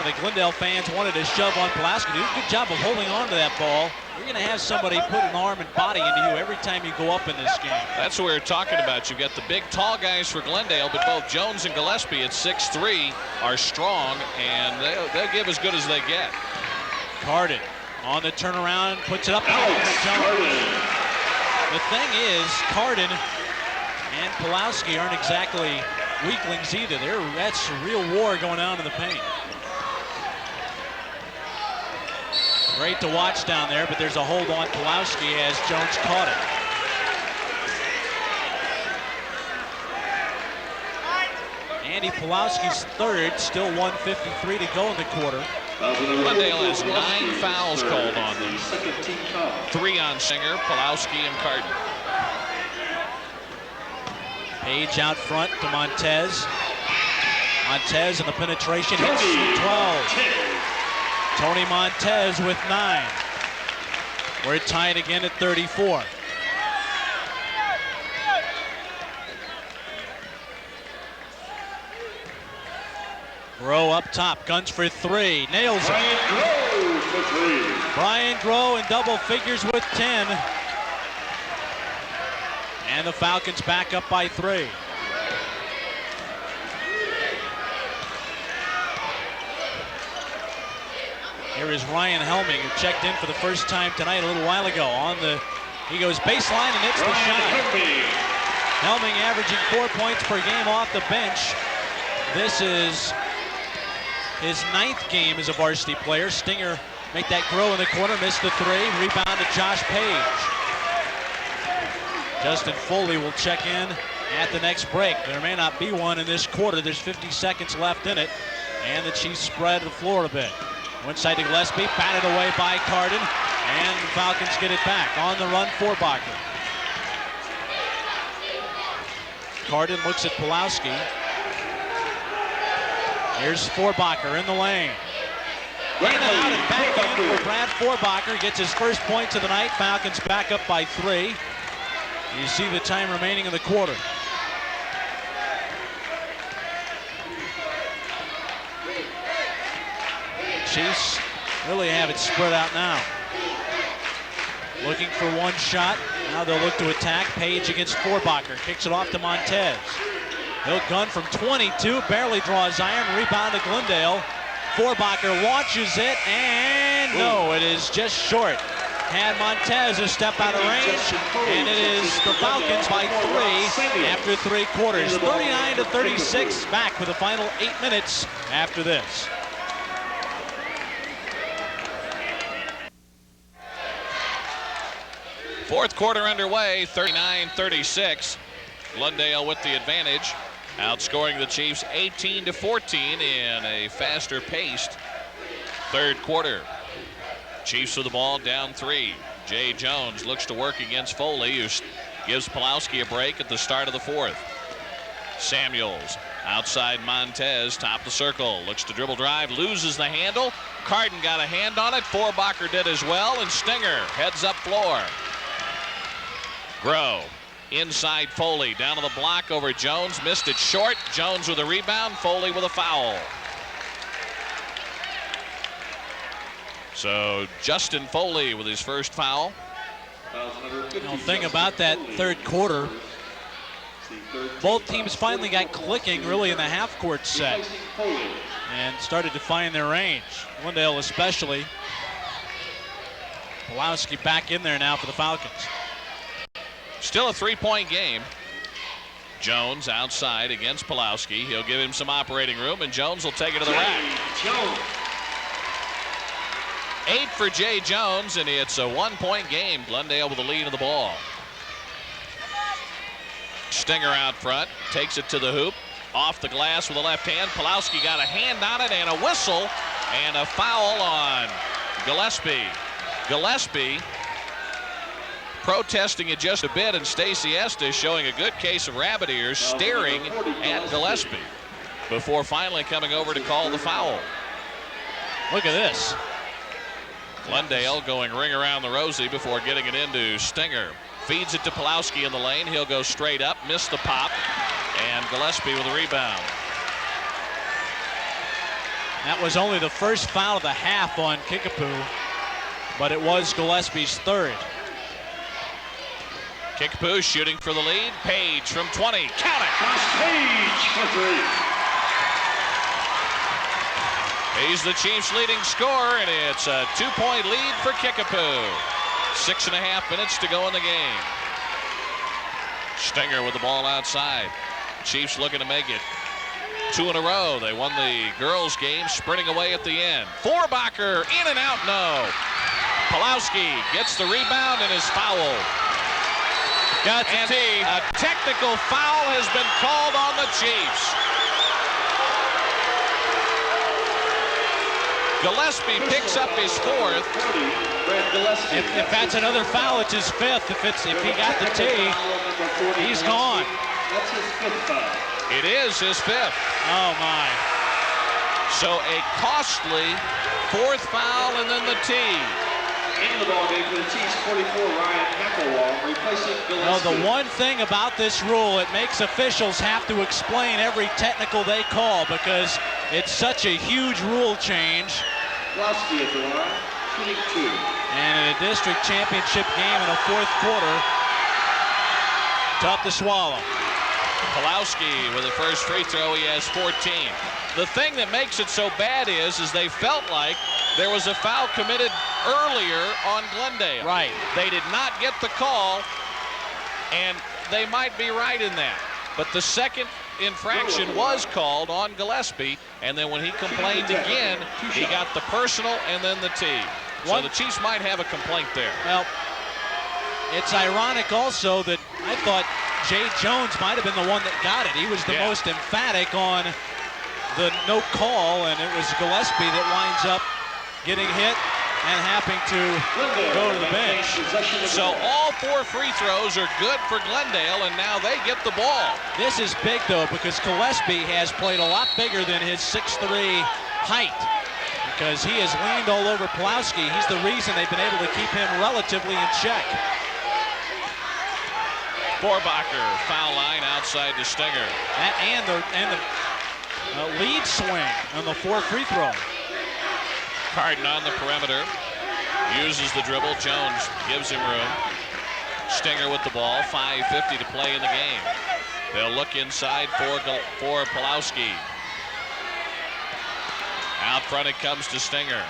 The Glendale fans wanted to shove on Pulowski. Did a good job of holding on to that ball. You're going to have somebody put an arm and body into you every time you go up in this game. That's what we're talking about. You've got the big, tall guys for Glendale, but both Jones and Gillespie at 6'3" are strong, and they'll give as good as they get. Carden on the turnaround, puts it up. The thing is, Carden and Pulowski aren't exactly weaklings either. That's a real war going on in the paint. Great to watch down there, but there's a hold on Pulowski as Jones caught it. Andy Pulowski's third, still 1:53 to go in the quarter. Glendale has 9 fouls called on them. 3 on Singer, Pulowski, and Carden. Page out front to Montez. Montez and the penetration hits 12. Tony Montez with 9. We're tied again at 34. Groh up top, guns for 3, nails it. Brian Groh for 3. Brian Groh in double figures with 10. And the Falcons back up by 3. Here is Ryan Helming, who checked in for the first time tonight a little while ago. He goes baseline and hits the shot. Helming averaging 4 points per game off the bench. This is his 9th game as a varsity player. Stinger make that Grow in the corner, missed the 3. Rebound to Josh Page. Justin Foley will check in at the next break. There may not be one in this quarter. There's 50 seconds left in it. And the Chiefs spread the floor a bit. One side to Gillespie, batted away by Carden, and the Falcons get it back. On the run, Forbacher. Carden looks at Pulowski. Here's Forbacher in the lane. In and out and back in for Brad Forbacher. Gets his first points of the night. Falcons back up by 3. You see the time remaining in the quarter. Chiefs really have it spread out now. Looking for one shot. Now they'll look to attack. Page against Forbacher. Kicks it off to Montez. He'll gun from 22. Barely draws iron. Rebound to Glendale. Forbacher launches it. And no, it is just short. Had Montez a step out of range. And it is the Falcons by 3 after 3 quarters. 39-36. Back with the final 8 minutes after this. Fourth quarter underway, 39-36. Glendale with the advantage, outscoring the Chiefs 18-14 in a faster paced third quarter. Chiefs with the ball down 3. Jay Jones looks to work against Foley, who gives Pulowski a break at the start of the 4th. Samuels outside Montez, top the circle, looks to dribble drive, loses the handle. Carden got a hand on it, Forbacher did as well, and Stinger heads up floor. Groh inside Foley, down to the block over Jones, missed it short. Jones with a rebound, Foley with a foul. So Justin Foley with his first foul. The thing about that third quarter, both teams finally got clicking really in the half-court set and started to find their range. Glendale especially. Pulowski back in there now for the Falcons. Still a 3-point game. Jones outside against Pulowski. He'll give him some operating room, and Jones will take it to the rack. 8 for Jay Jones, and it's a 1-point game. Glendale with the lead of the ball. Stinger out front, takes it to the hoop. Off the glass with the left hand. Pulowski got a hand on it and a whistle, and a foul on Gillespie. Gillespie protesting it just a bit, and Stacey Estes showing a good case of rabbit ears, staring at Gillespie before finally coming over to call the foul. Look at this. Glendale going ring around the rosy before getting it into Stinger. Feeds it to Pulowski in the lane. He'll go straight up, miss the pop, and Gillespie with a rebound. That was only the first foul of the half on Kickapoo, but it was Gillespie's 3rd. Kickapoo shooting for the lead. Page from 20. Count it. Page for 3. He's the Chiefs' leading scorer, and it's a 2-point lead for Kickapoo. 6.5 minutes to go in the game. Stinger with the ball outside. Chiefs looking to make it 2 in a row. They won the girls' game, sprinting away at the end. Forbacher in and out, no. Pulowski gets the rebound and is fouled. Got the And tee. a technical foul has been called on the Chiefs. Gillespie picks up his 4th. If that's another foul, it's his 5th. If he got the tee, he's gone. That's his 5th foul. It is his 5th. Oh my. So a costly 4th foul and then the tee. In the ball game for the Chiefs, 44, Ryan McElwain, replacing Well, Gillespie. the one thing about this rule, it makes officials have to explain every technical they call because it's such a huge rule change. Gillespie at the line, shooting 2. And in a district championship game in the 4th quarter, tough to swallow. Pulowski with the first free throw, he has 14. The thing that makes it so bad is they felt like there was a foul committed earlier on Glendale. Right. They did not get the call, and they might be right in that. But the second infraction was called on Gillespie, and then when he complained again, he got the personal and then the tee. So the Chiefs might have a complaint there. Well, it's ironic also that I thought Jay Jones might have been the one that got it. He was the most emphatic on the no call, and it was Gillespie that winds up getting hit and having to go to the bench. So all 4 free throws are good for Glendale, and now they get the ball. This is big, though, because Gillespie has played a lot bigger than his 6'3" height because he has leaned all over Pulowski. He's the reason they've been able to keep him relatively in check. Vorbacher, foul line outside to Stinger. And the lead swing on the 4th free throw. Carden on the perimeter, uses the dribble. Jones gives him room. Stinger with the ball, 5:50 to play in the game. They'll look inside for Pulowski. Out front it comes to Stinger.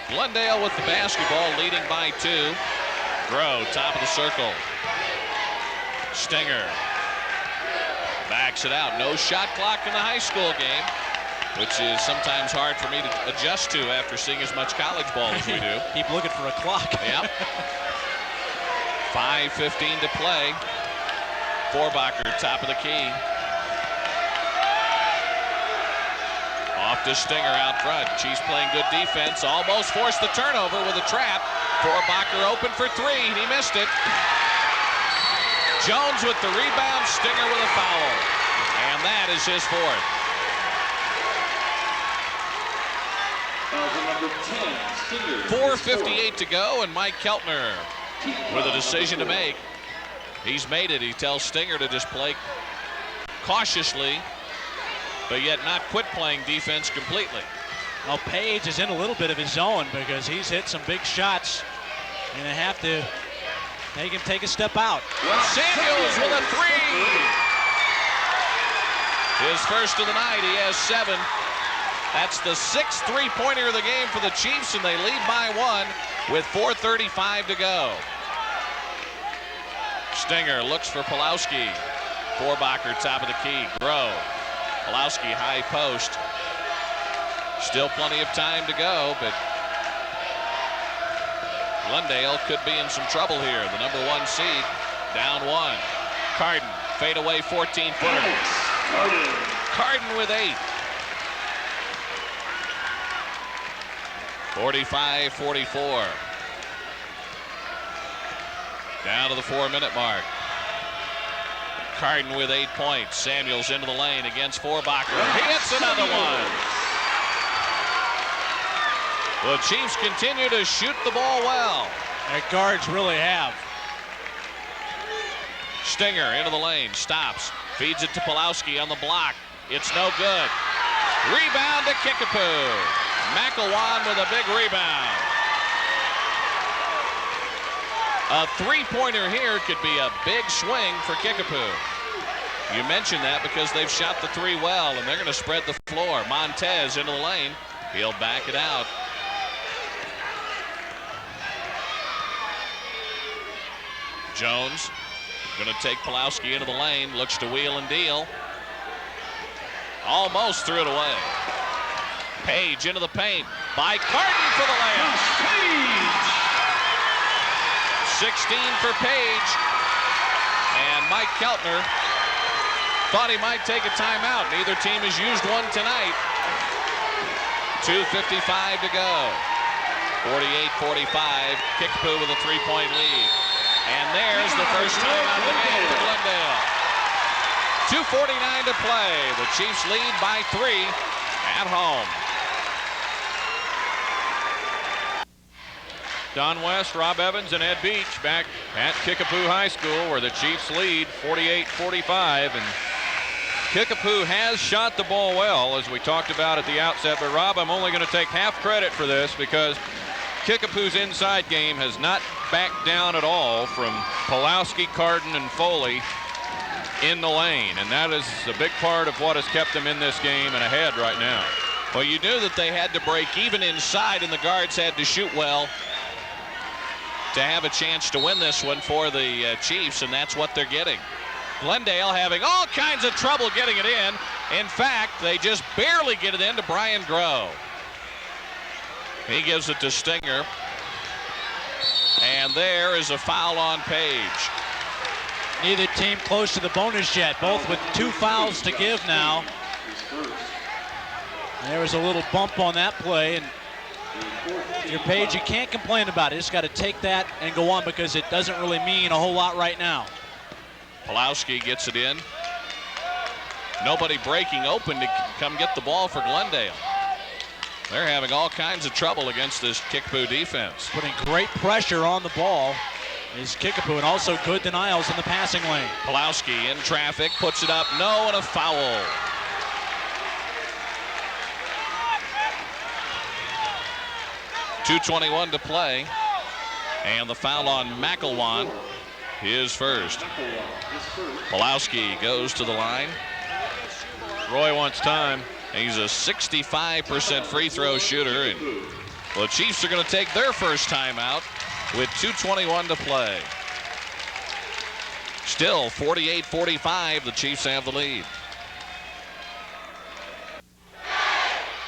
Glendale with the basketball, leading by 2. Groh, top of the circle. Stinger backs it out. No shot clock in the high school game, which is sometimes hard for me to adjust to after seeing as much college ball as we do. Keep looking for a clock. Yep. 5:15 to play. Vorbacher, top of the key. Off to Stinger out front. Chiefs playing good defense. Almost forced the turnover with a trap. Vorbacher open for 3, and he missed it. Jones with the rebound, Stinger with a foul. And that is his 4th. Number 10, Stinger. 4:58 to go, and Mike Keltner with a decision to make. He's made it. He tells Stinger to just play cautiously, but yet not quit playing defense completely. Well, Page is in a little bit of his zone because he's hit some big shots, and they have to make him take a step out. Samuels with a 3. His first of the night. He has 7. That's the 6th three-pointer of the game for the Chiefs, and they lead by 1 with 4:35 to go. Stinger looks for Pulowski. Vorbacher, top of the key. Groh. Pulowski, high post. Still plenty of time to go, but Glendale could be in some trouble here. The number 1 seed, down 1. Carden, fade away 14-footer. Carden with 8. 45-44. Down to the 4-minute mark. Carden with 8 points. Samuels into the lane against Vorbacher. He hits another one. The Chiefs continue to shoot the ball well. Their guards really have. Stinger into the lane, stops, feeds it to Pulowski on the block. It's no good. Rebound to Kickapoo. McElwain with a big rebound. A 3-pointer here could be a big swing for Kickapoo. You mentioned that because they've shot the 3 well, and they're going to spread the floor. Montez into the lane. He'll back it out. Jones going to take Pulowski into the lane. Looks to wheel and deal. Almost threw it away. Page into the paint by Carden for the layup. 16 for Page. And Mike Keltner thought he might take a timeout. Neither team has used one tonight. 2:55 to go. 48-45. Kickapoo with a 3-point lead. And there's the first timeout of the game for Glendale. 2:49 to play. The Chiefs lead by 3 at home. Don West, Rob Evans, and Ed Beach back at Kickapoo High School, where the Chiefs lead 48-45. And Kickapoo has shot the ball well, as we talked about at the outset. But Rob, I'm only going to take half credit for this because Kickapoo's inside game has not backed down at all from Pulowski, Carden, and Foley in the lane. And that is a big part of what has kept them in this game and ahead right now. Well, you knew that they had to break even inside, and the guards had to shoot well to have a chance to win this one for the Chiefs, and that's what they're getting. Glendale having all kinds of trouble getting it in. In fact, they just barely get it in to Brian Groh. He gives it to Stinger. And there is a foul on Page. Neither team close to the bonus yet, both with 2 fouls to give now. There was a little bump on that play, and if you're Page, you can't complain about it. You just got to take that and go on because it doesn't really mean a whole lot right now. Pulowski gets it in. Nobody breaking open to come get the ball for Glendale. They're having all kinds of trouble against this Kickapoo defense. Putting great pressure on the ball is Kickapoo, and also good denials in the passing lane. Pulowski in traffic, puts it up, no, and a foul. .221 to play, and the foul on McElwan, his first. Pulowski goes to the line. Roy wants time. He's a 65% free throw shooter, and well, the Chiefs are going to take their first timeout with 2:21 to play. Still 48-45, the Chiefs have the lead.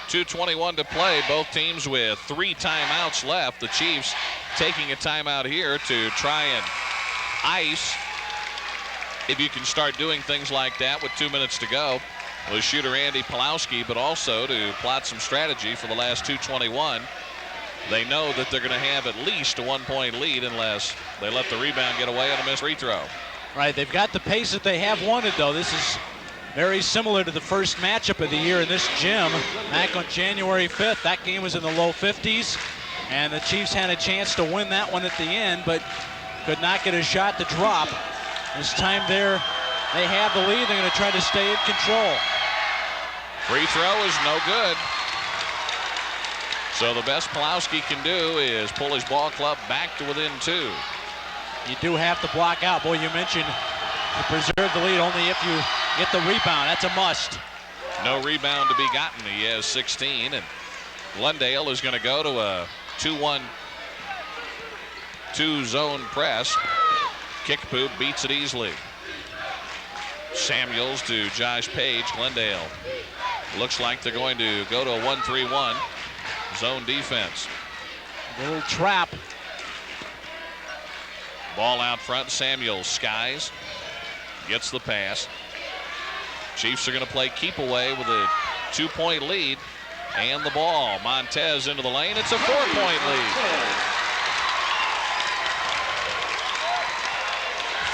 2:21 to play, both teams with 3 timeouts left. The Chiefs taking a timeout here to try and ice, if you can start doing things like that with 2 minutes to go, with shooter Andy Pulowski, but also to plot some strategy for the last 2:21. They know that they're going to have at least a 1-point lead unless they let the rebound get away on a missed free throw. Right, they've got the pace that they have wanted, though. This is very similar to the first matchup of the year in this gym back on January 5th. That game was in the low 50s, and the Chiefs had a chance to win that one at the end, but could not get a shot to drop. This time they have the lead. They're going to try to stay in control. Free throw is no good. So the best Pulowski can do is pull his ball club back to within 2. You do have to block out. Boy, you mentioned to preserve the lead only if you get the rebound. That's a must. No rebound to be gotten. He has 16, and Glendale is going to go to a 2-1-2 zone press. Kickapoo beats it easily. Samuels to Josh Page. Glendale looks like they're going to go to a 1-3-1 zone defense. A little trap. Ball out front. Samuels skies. Gets the pass. Chiefs are going to play keep away with a 2-point lead and the ball. Montez into the lane. It's a 4-point lead.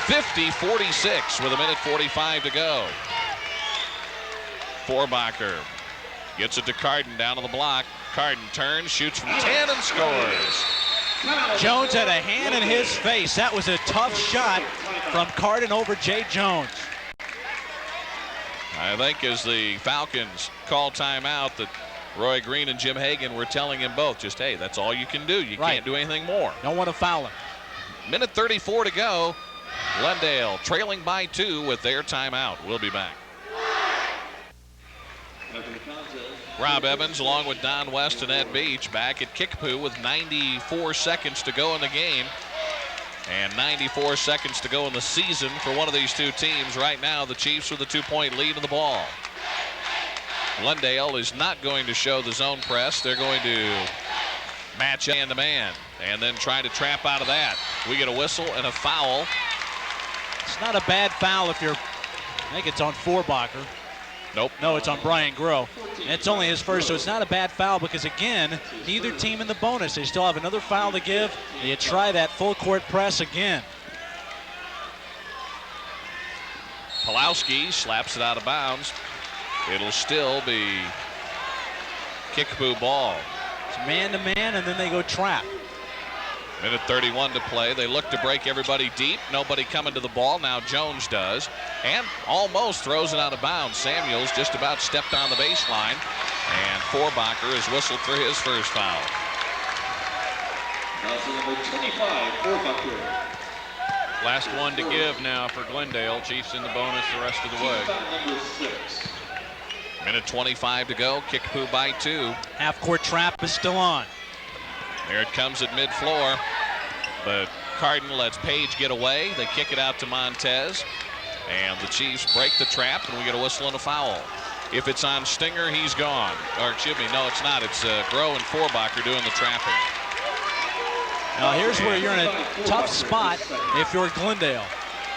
50-46 with 1:45 to go. Forbacher gets it to Carden down on the block. Carden turns, shoots from 10, and scores. Jones had a hand in his face. That was a tough shot from Carden over Jay Jones. I think as the Falcons call timeout that Roy Green and Jim Hagan were telling him both, just, hey, that's all you can do. You can't do anything more. Don't want to foul him. 1:34 to go. Glendale trailing by 2 with their timeout. We'll be back. Rob Evans along with Don West and Ed Beach back at Kickapoo with 94 seconds to go in the game and 94 seconds to go in the season for one of these two teams. Right now, the Chiefs with a 2-point lead in the ball. Glendale is not going to show the zone press. They're going to match man-to-man and then try to trap out of that. We get a whistle and a foul. It's not a bad foul if you're, I think it's on Forbacher. Nope. No, it's on Brian Groh. And it's only his first, so it's not a bad foul because, again, neither team in the bonus. They still have another foul to give. You try that full court press again. Pulowski slaps it out of bounds. It'll still be Kickapoo ball. It's man-to-man, and then they go trap. Minute 31 to play. They look to break everybody deep. Nobody coming to the ball. Now Jones does. And almost throws it out of bounds. Samuels just about stepped on the baseline. And Forbacher is whistled for his first foul. Now to number 25, Forbacher. Last one to give now for Glendale. Chiefs in the bonus the rest of the way. Number 6. Minute 25 to go. Kickapoo by 2. Half-court trap is still on. There it comes at mid-floor. But Cardin lets Page get away. They kick it out to Montez. And the Chiefs break the trap, and we get a whistle and a foul. If it's on Stinger, he's gone. Or excuse me, no, it's not. It's Groh and Forbacher doing the trapping. Now here's where you're in a tough spot if you're Glendale.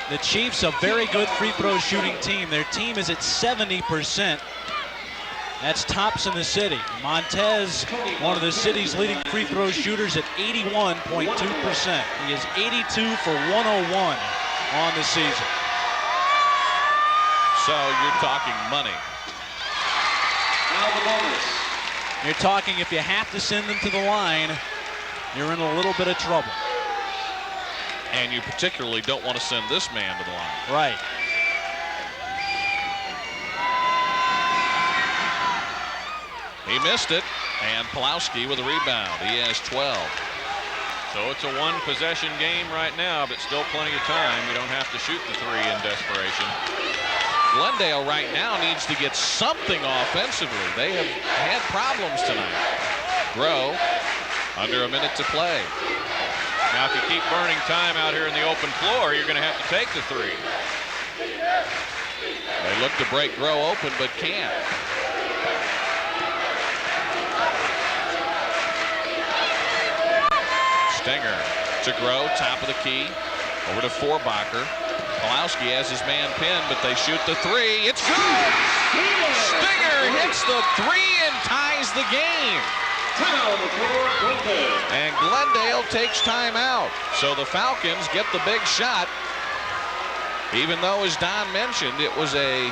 The Chiefs, a very good free throw shooting team. Their team is at 70%. That's tops in the city. Montez, one of the city's leading free throw shooters at 81.2%. He is 82 for 101 on the season. So you're talking money. Now the bonus. You're talking if you have to send them to the line, you're in a little bit of trouble. And you particularly don't want to send this man to the line. Right. He missed it, and Pulowski with a rebound. He has 12. So it's a one-possession game right now, but still plenty of time. You don't have to shoot the 3 in desperation. Glendale right now needs to get something offensively. They have had problems tonight. Groh, under a minute to play. Now, if you keep burning time out here in the open floor, you're going to have to take the 3. They look to break Groh open, but can't. Stinger to Groh, top of the key. Over to Forbacher. Pulowski has his man pinned, but they shoot the 3. It's good! Stinger hits the 3 and ties the game. And Glendale takes timeout. So the Falcons get the big shot. Even though, as Don mentioned, it was a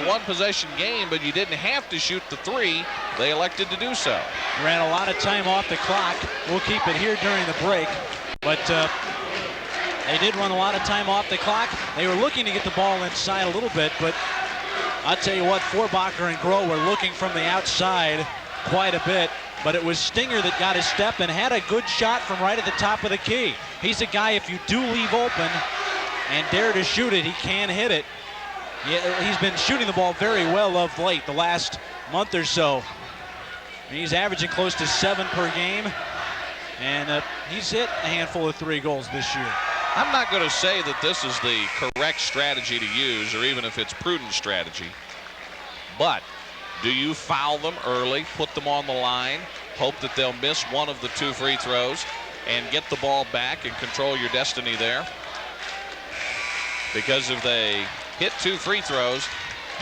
one possession game, but you didn't have to shoot the 3. They elected to do so. Ran a lot of time off the clock. We'll keep it here during the break, but they did run a lot of time off the clock. They were looking to get the ball inside a little bit, but I'll tell you what, Forbacher and Groh were looking from the outside quite a bit, but it was Stinger that got his step and had a good shot from right at the top of the key. He's a guy, if you do leave open and dare to shoot it, he can hit it. He's been shooting the ball very well of late, the last month or so. He's averaging close to 7 per game, and he's hit a handful of 3 goals this year. I'm not going to say that this is the correct strategy to use, or even if it's prudent strategy, but do you foul them early, put them on the line, hope that they'll miss one of the 2 free throws, and get the ball back and control your destiny there? Because if they hit 2 free throws,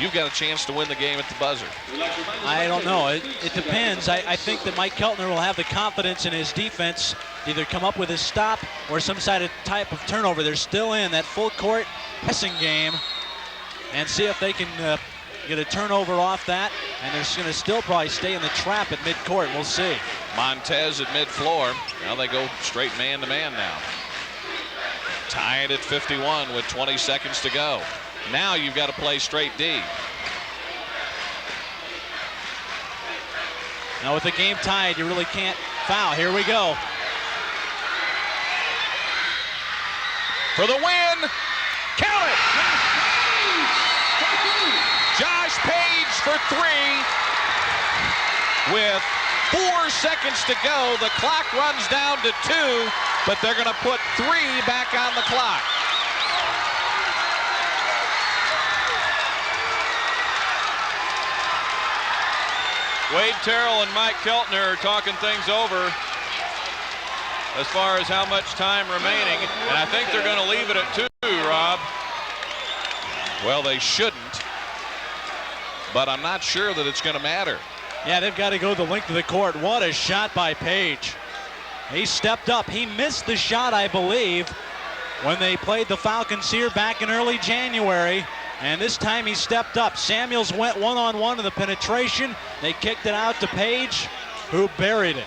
you've got a chance to win the game at the buzzer. I don't know. It depends. I think that Mike Keltner will have the confidence in his defense to either come up with a stop or some type of turnover. They're still in that full court pressing game, and see if they can get a turnover off that, and they're going to still probably stay in the trap at midcourt. We'll see. Montez at mid-floor. Now they go straight man-to-man now. Tied at 51 with 20 seconds to go. Now you've got to play straight D. Now with the game tied, you really can't foul. Here we go. For the win. Count it. Josh Page for 3. With 4 seconds to go, the clock runs down to 2, but they're going to put 3 back on the clock. Wade Terrell and Mike Keltner are talking things over as far as how much time remaining, and I think they're going to leave it at 2, Rob. Well, they shouldn't, but I'm not sure that it's going to matter. Yeah, they've got to go the length of the court. What a shot by Page. He stepped up. He missed the shot, I believe, when they played the Falcons here back in early January. And this time he stepped up. Samuels went one-on-one to the penetration. They kicked it out to Page, who buried it.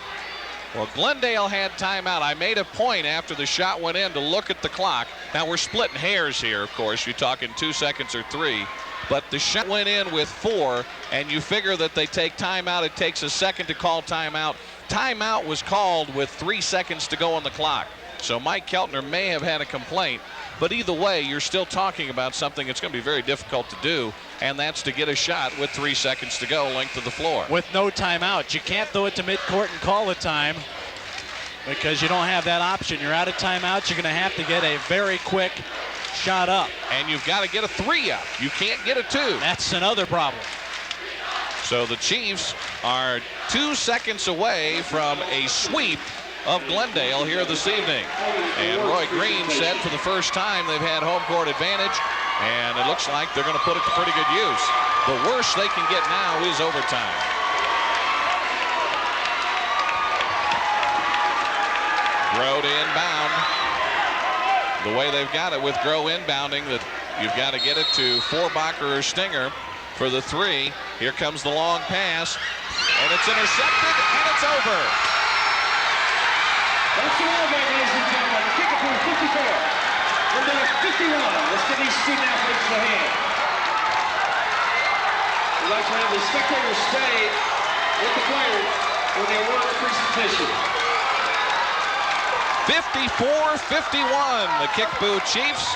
Well, Glendale had timeout. I made a point after the shot went in to look at the clock. Now, we're splitting hairs here, of course. You're talking 2 seconds or 3. But the shot went in with 4, and you figure that they take timeout. It takes a second to call timeout. Timeout was called with 3 seconds to go on the clock. So Mike Keltner may have had a complaint. But either way, you're still talking about something that's going to be very difficult to do, and that's to get a shot with 3 seconds to go, length of the floor. With no timeout. You can't throw it to midcourt and call a time because you don't have that option. You're out of timeouts. You're going to have to get a very quick shot up. And you've got to get a 3 up. You can't get a 2. That's another problem. So the Chiefs are 2 seconds away from a sweep of Glendale here this evening. And Roy Green said for the first time they've had home court advantage, and it looks like they're going to put it to pretty good use. The worst they can get now is overtime. Grow to inbound. The way they've got it with Grow inbounding, that you've got to get it to Forbacher or Stinger for the 3. Here comes the long pass, and it's intercepted, and it's over. That's the ball game, ladies and gentlemen. Kickapoo 54. Glendale 51. The city's student athletes in the hand. We'd like to have the spectators stay with the players for the awards presentation. 54-51. The Kickapoo Chiefs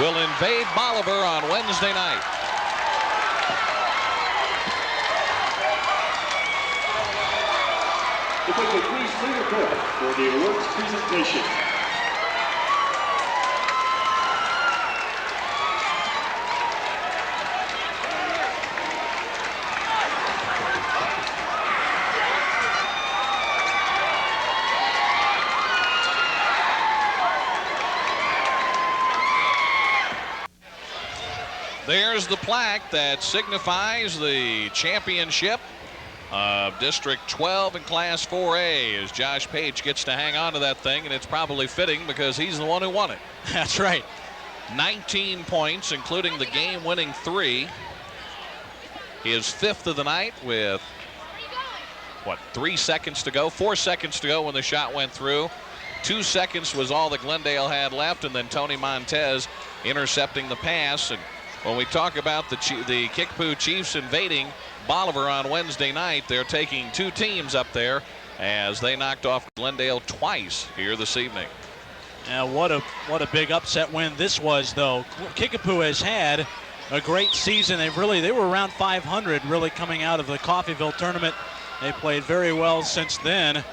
will invade Bolivar on Wednesday night. If we could please leave the court for the awards presentation. There's the plaque that signifies the championship of District 12 in Class 4A, as Josh Page gets to hang on to that thing, and it's probably fitting because he's the one who won it. That's right. 19 points, including the game-winning 3. His 5th of the night with, 3 seconds to go? 4 seconds to go when the shot went through. 2 seconds was all that Glendale had left, and then Tony Montez intercepting the pass. And when we talk about the Kickapoo Chiefs invading Bolivar on Wednesday night, they're taking 2 teams up there as they knocked off Glendale twice here this evening. What a big upset win this was, though. Kickapoo has had a great season. They were around 500 really coming out of the Coffeyville tournament. They played very well since then.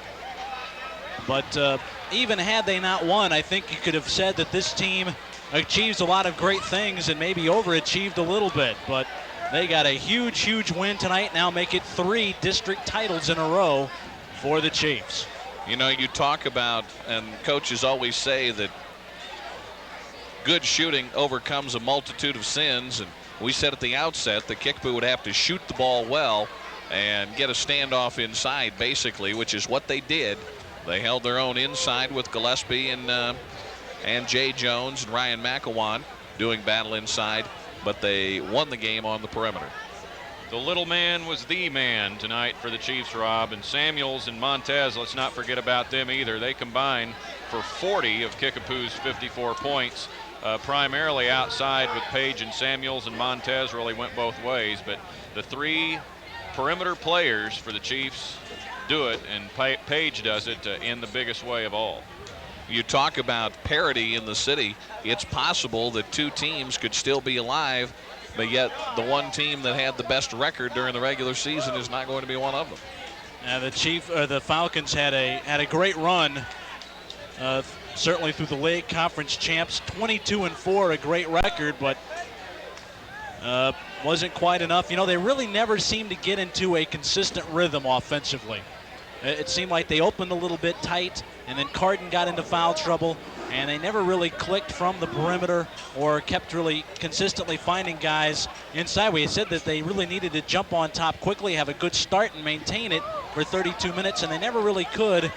But even had they not won, I think you could have said that this team achieves a lot of great things and maybe overachieved a little bit. But they got a huge win tonight. Now make it 3 district titles in a row for the Chiefs. You know, you talk about, and coaches always say that good shooting overcomes a multitude of sins. And we said at the outset that Kickapoo would have to shoot the ball well and get a standoff inside, basically, which is what they did. They held their own inside with Gillespie and Jay Jones and Ryan McElwan doing battle inside, but they won the game on the perimeter. The little man was the man tonight for the Chiefs, Rob, and Samuels and Montez, let's not forget about them either. They combined for 40 of Kickapoo's 54 points, primarily outside with Page and Samuels, and Montez really went both ways. But the 3 perimeter players for the Chiefs do it, and Page does it in the biggest way of all. You talk about parity in the city. It's possible that 2 teams could still be alive, but yet the one team that had the best record during the regular season is not going to be one of them. The Falcons had a great run, certainly through the league conference champs. 22-4, a great record, but wasn't quite enough. You know, they really never seemed to get into a consistent rhythm offensively. It seemed like they opened a little bit tight, and then Carden got into foul trouble, and they never really clicked from the perimeter or kept really consistently finding guys inside. We said that they really needed to jump on top quickly, have a good start, and maintain it for 32 minutes, and they never really could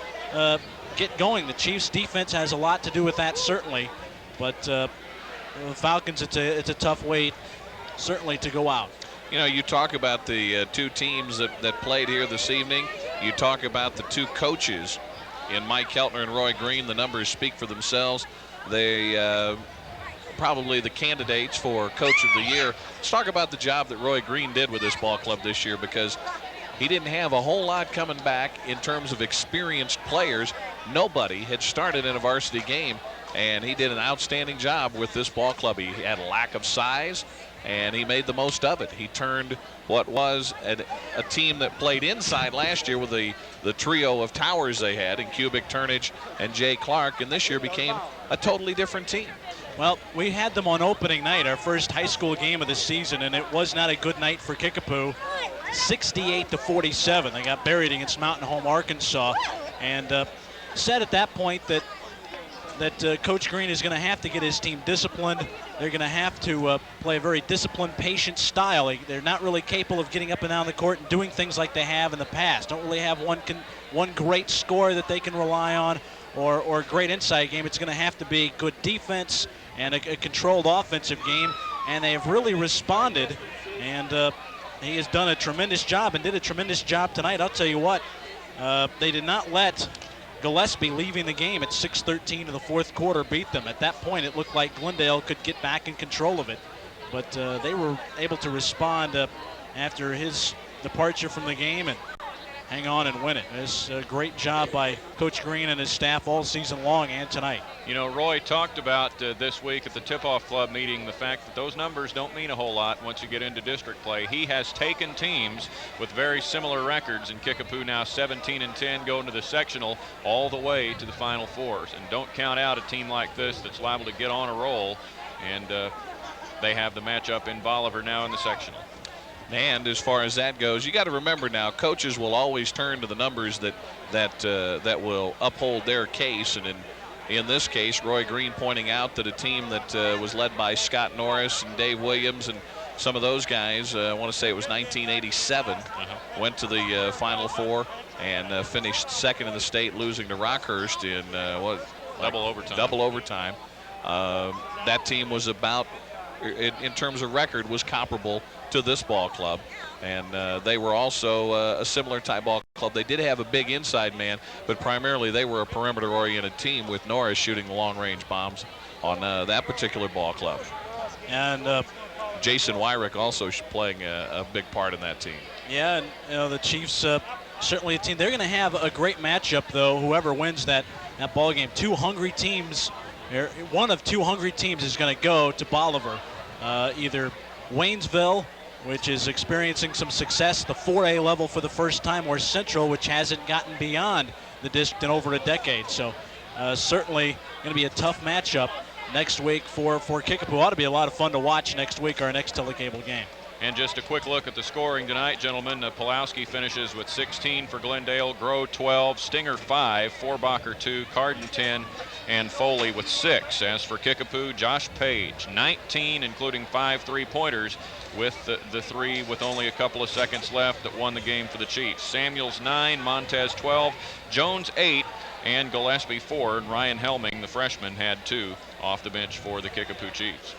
get going. The Chiefs' defense has a lot to do with that, certainly. But the Falcons, it's a tough way, certainly, to go out. You know, you talk about the two teams that played here this evening. You talk about the two coaches in Mike Keltner and Roy Green. The numbers speak for themselves. They probably the candidates for Coach of the Year. Let's talk about the job that Roy Green did with this ball club this year, because he didn't have a whole lot coming back in terms of experienced players. Nobody had started in a varsity game, and he did an outstanding job with this ball club. He had a lack of size, and he made the most of it. He turned what was a team that played inside last year with the trio of towers they had in Kubik, Turnage, and Jay Clark, and this year became a totally different team. Well, we had them on opening night, our first high school game of the season, and it was not a good night for Kickapoo. 68-47. They got buried against Mountain Home, Arkansas, and said at that point that Coach Green is going to have to get his team disciplined. They're going to have to play a very disciplined, patient style. They're not really capable of getting up and down the court and doing things like they have in the past. Don't really have one great score that they can rely on, or a great inside game. It's going to have to be good defense and a controlled offensive game, and they have really responded, and he has done a tremendous job and did a tremendous job tonight. I'll tell you what, they did not let Gillespie leaving the game at 6:13 in the fourth quarter beat them. At that point, it looked like Glendale could get back in control of it, but they were able to respond after his departure from the game and hang on and win it. It's a great job by Coach Green and his staff all season long and tonight. You know, Roy talked about this week at the tip-off club meeting the fact that those numbers don't mean a whole lot once you get into district play. He has taken teams with very similar records, and Kickapoo now 17-10 going to the sectional all the way to the Final Fours. And don't count out a team like this that's liable to get on a roll, and they have the matchup in Bolivar now in the sectional. And as far as that goes, you got to remember now, coaches will always turn to the numbers that will uphold their case. And in this case, Roy Green pointing out that a team that was led by Scott Norris and Dave Williams and some of those guys, I want to say it was 1987, went to the Final Four and finished second in the state, losing to Rockhurst in double overtime. That team was about, in terms of record, was comparable to this ball club, and they were also a similar type ball club. They did have a big inside man, but primarily they were a perimeter-oriented team with Norris shooting the long-range bombs on that particular ball club. And Jason Wyrick also playing a big part in that team. Yeah, and you know, the Chiefs certainly a team. They're going to have a great matchup, though. Whoever wins that ball game, two hungry teams. One of two hungry teams is going to go to Bolivar, either Waynesville, which is experiencing some success, the 4A level for the first time, or Central, which hasn't gotten beyond the district in over a decade. So certainly going to be a tough matchup next week for Kickapoo. Ought to be a lot of fun to watch next week, our next telecable game. And just a quick look at the scoring tonight, gentlemen. Pulowski finishes with 16 for Glendale, Groh 12, Stinger 5, Forbacher 2, Carden 10, and Foley with 6. As for Kickapoo, Josh Page 19, including 5 3-pointers, with the 3 with only a couple of seconds left that won the game for the Chiefs. Samuels 9, Montez 12, Jones 8, and Gillespie 4. And Ryan Helming, the freshman, had 2 off the bench for the Kickapoo Chiefs.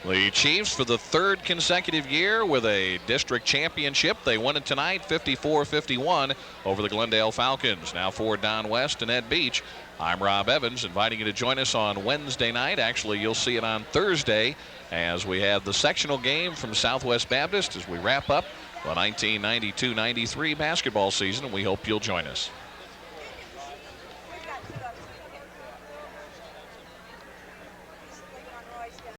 The Chiefs, for the third consecutive year with a district championship, they won it tonight 54-51 over the Glendale Falcons. Now for Don West and Ed Beach, I'm Rob Evans, inviting you to join us on Wednesday night. Actually, you'll see it on Thursday as we have the sectional game from Southwest Baptist as we wrap up the 1992-93 basketball season, and we hope you'll join us.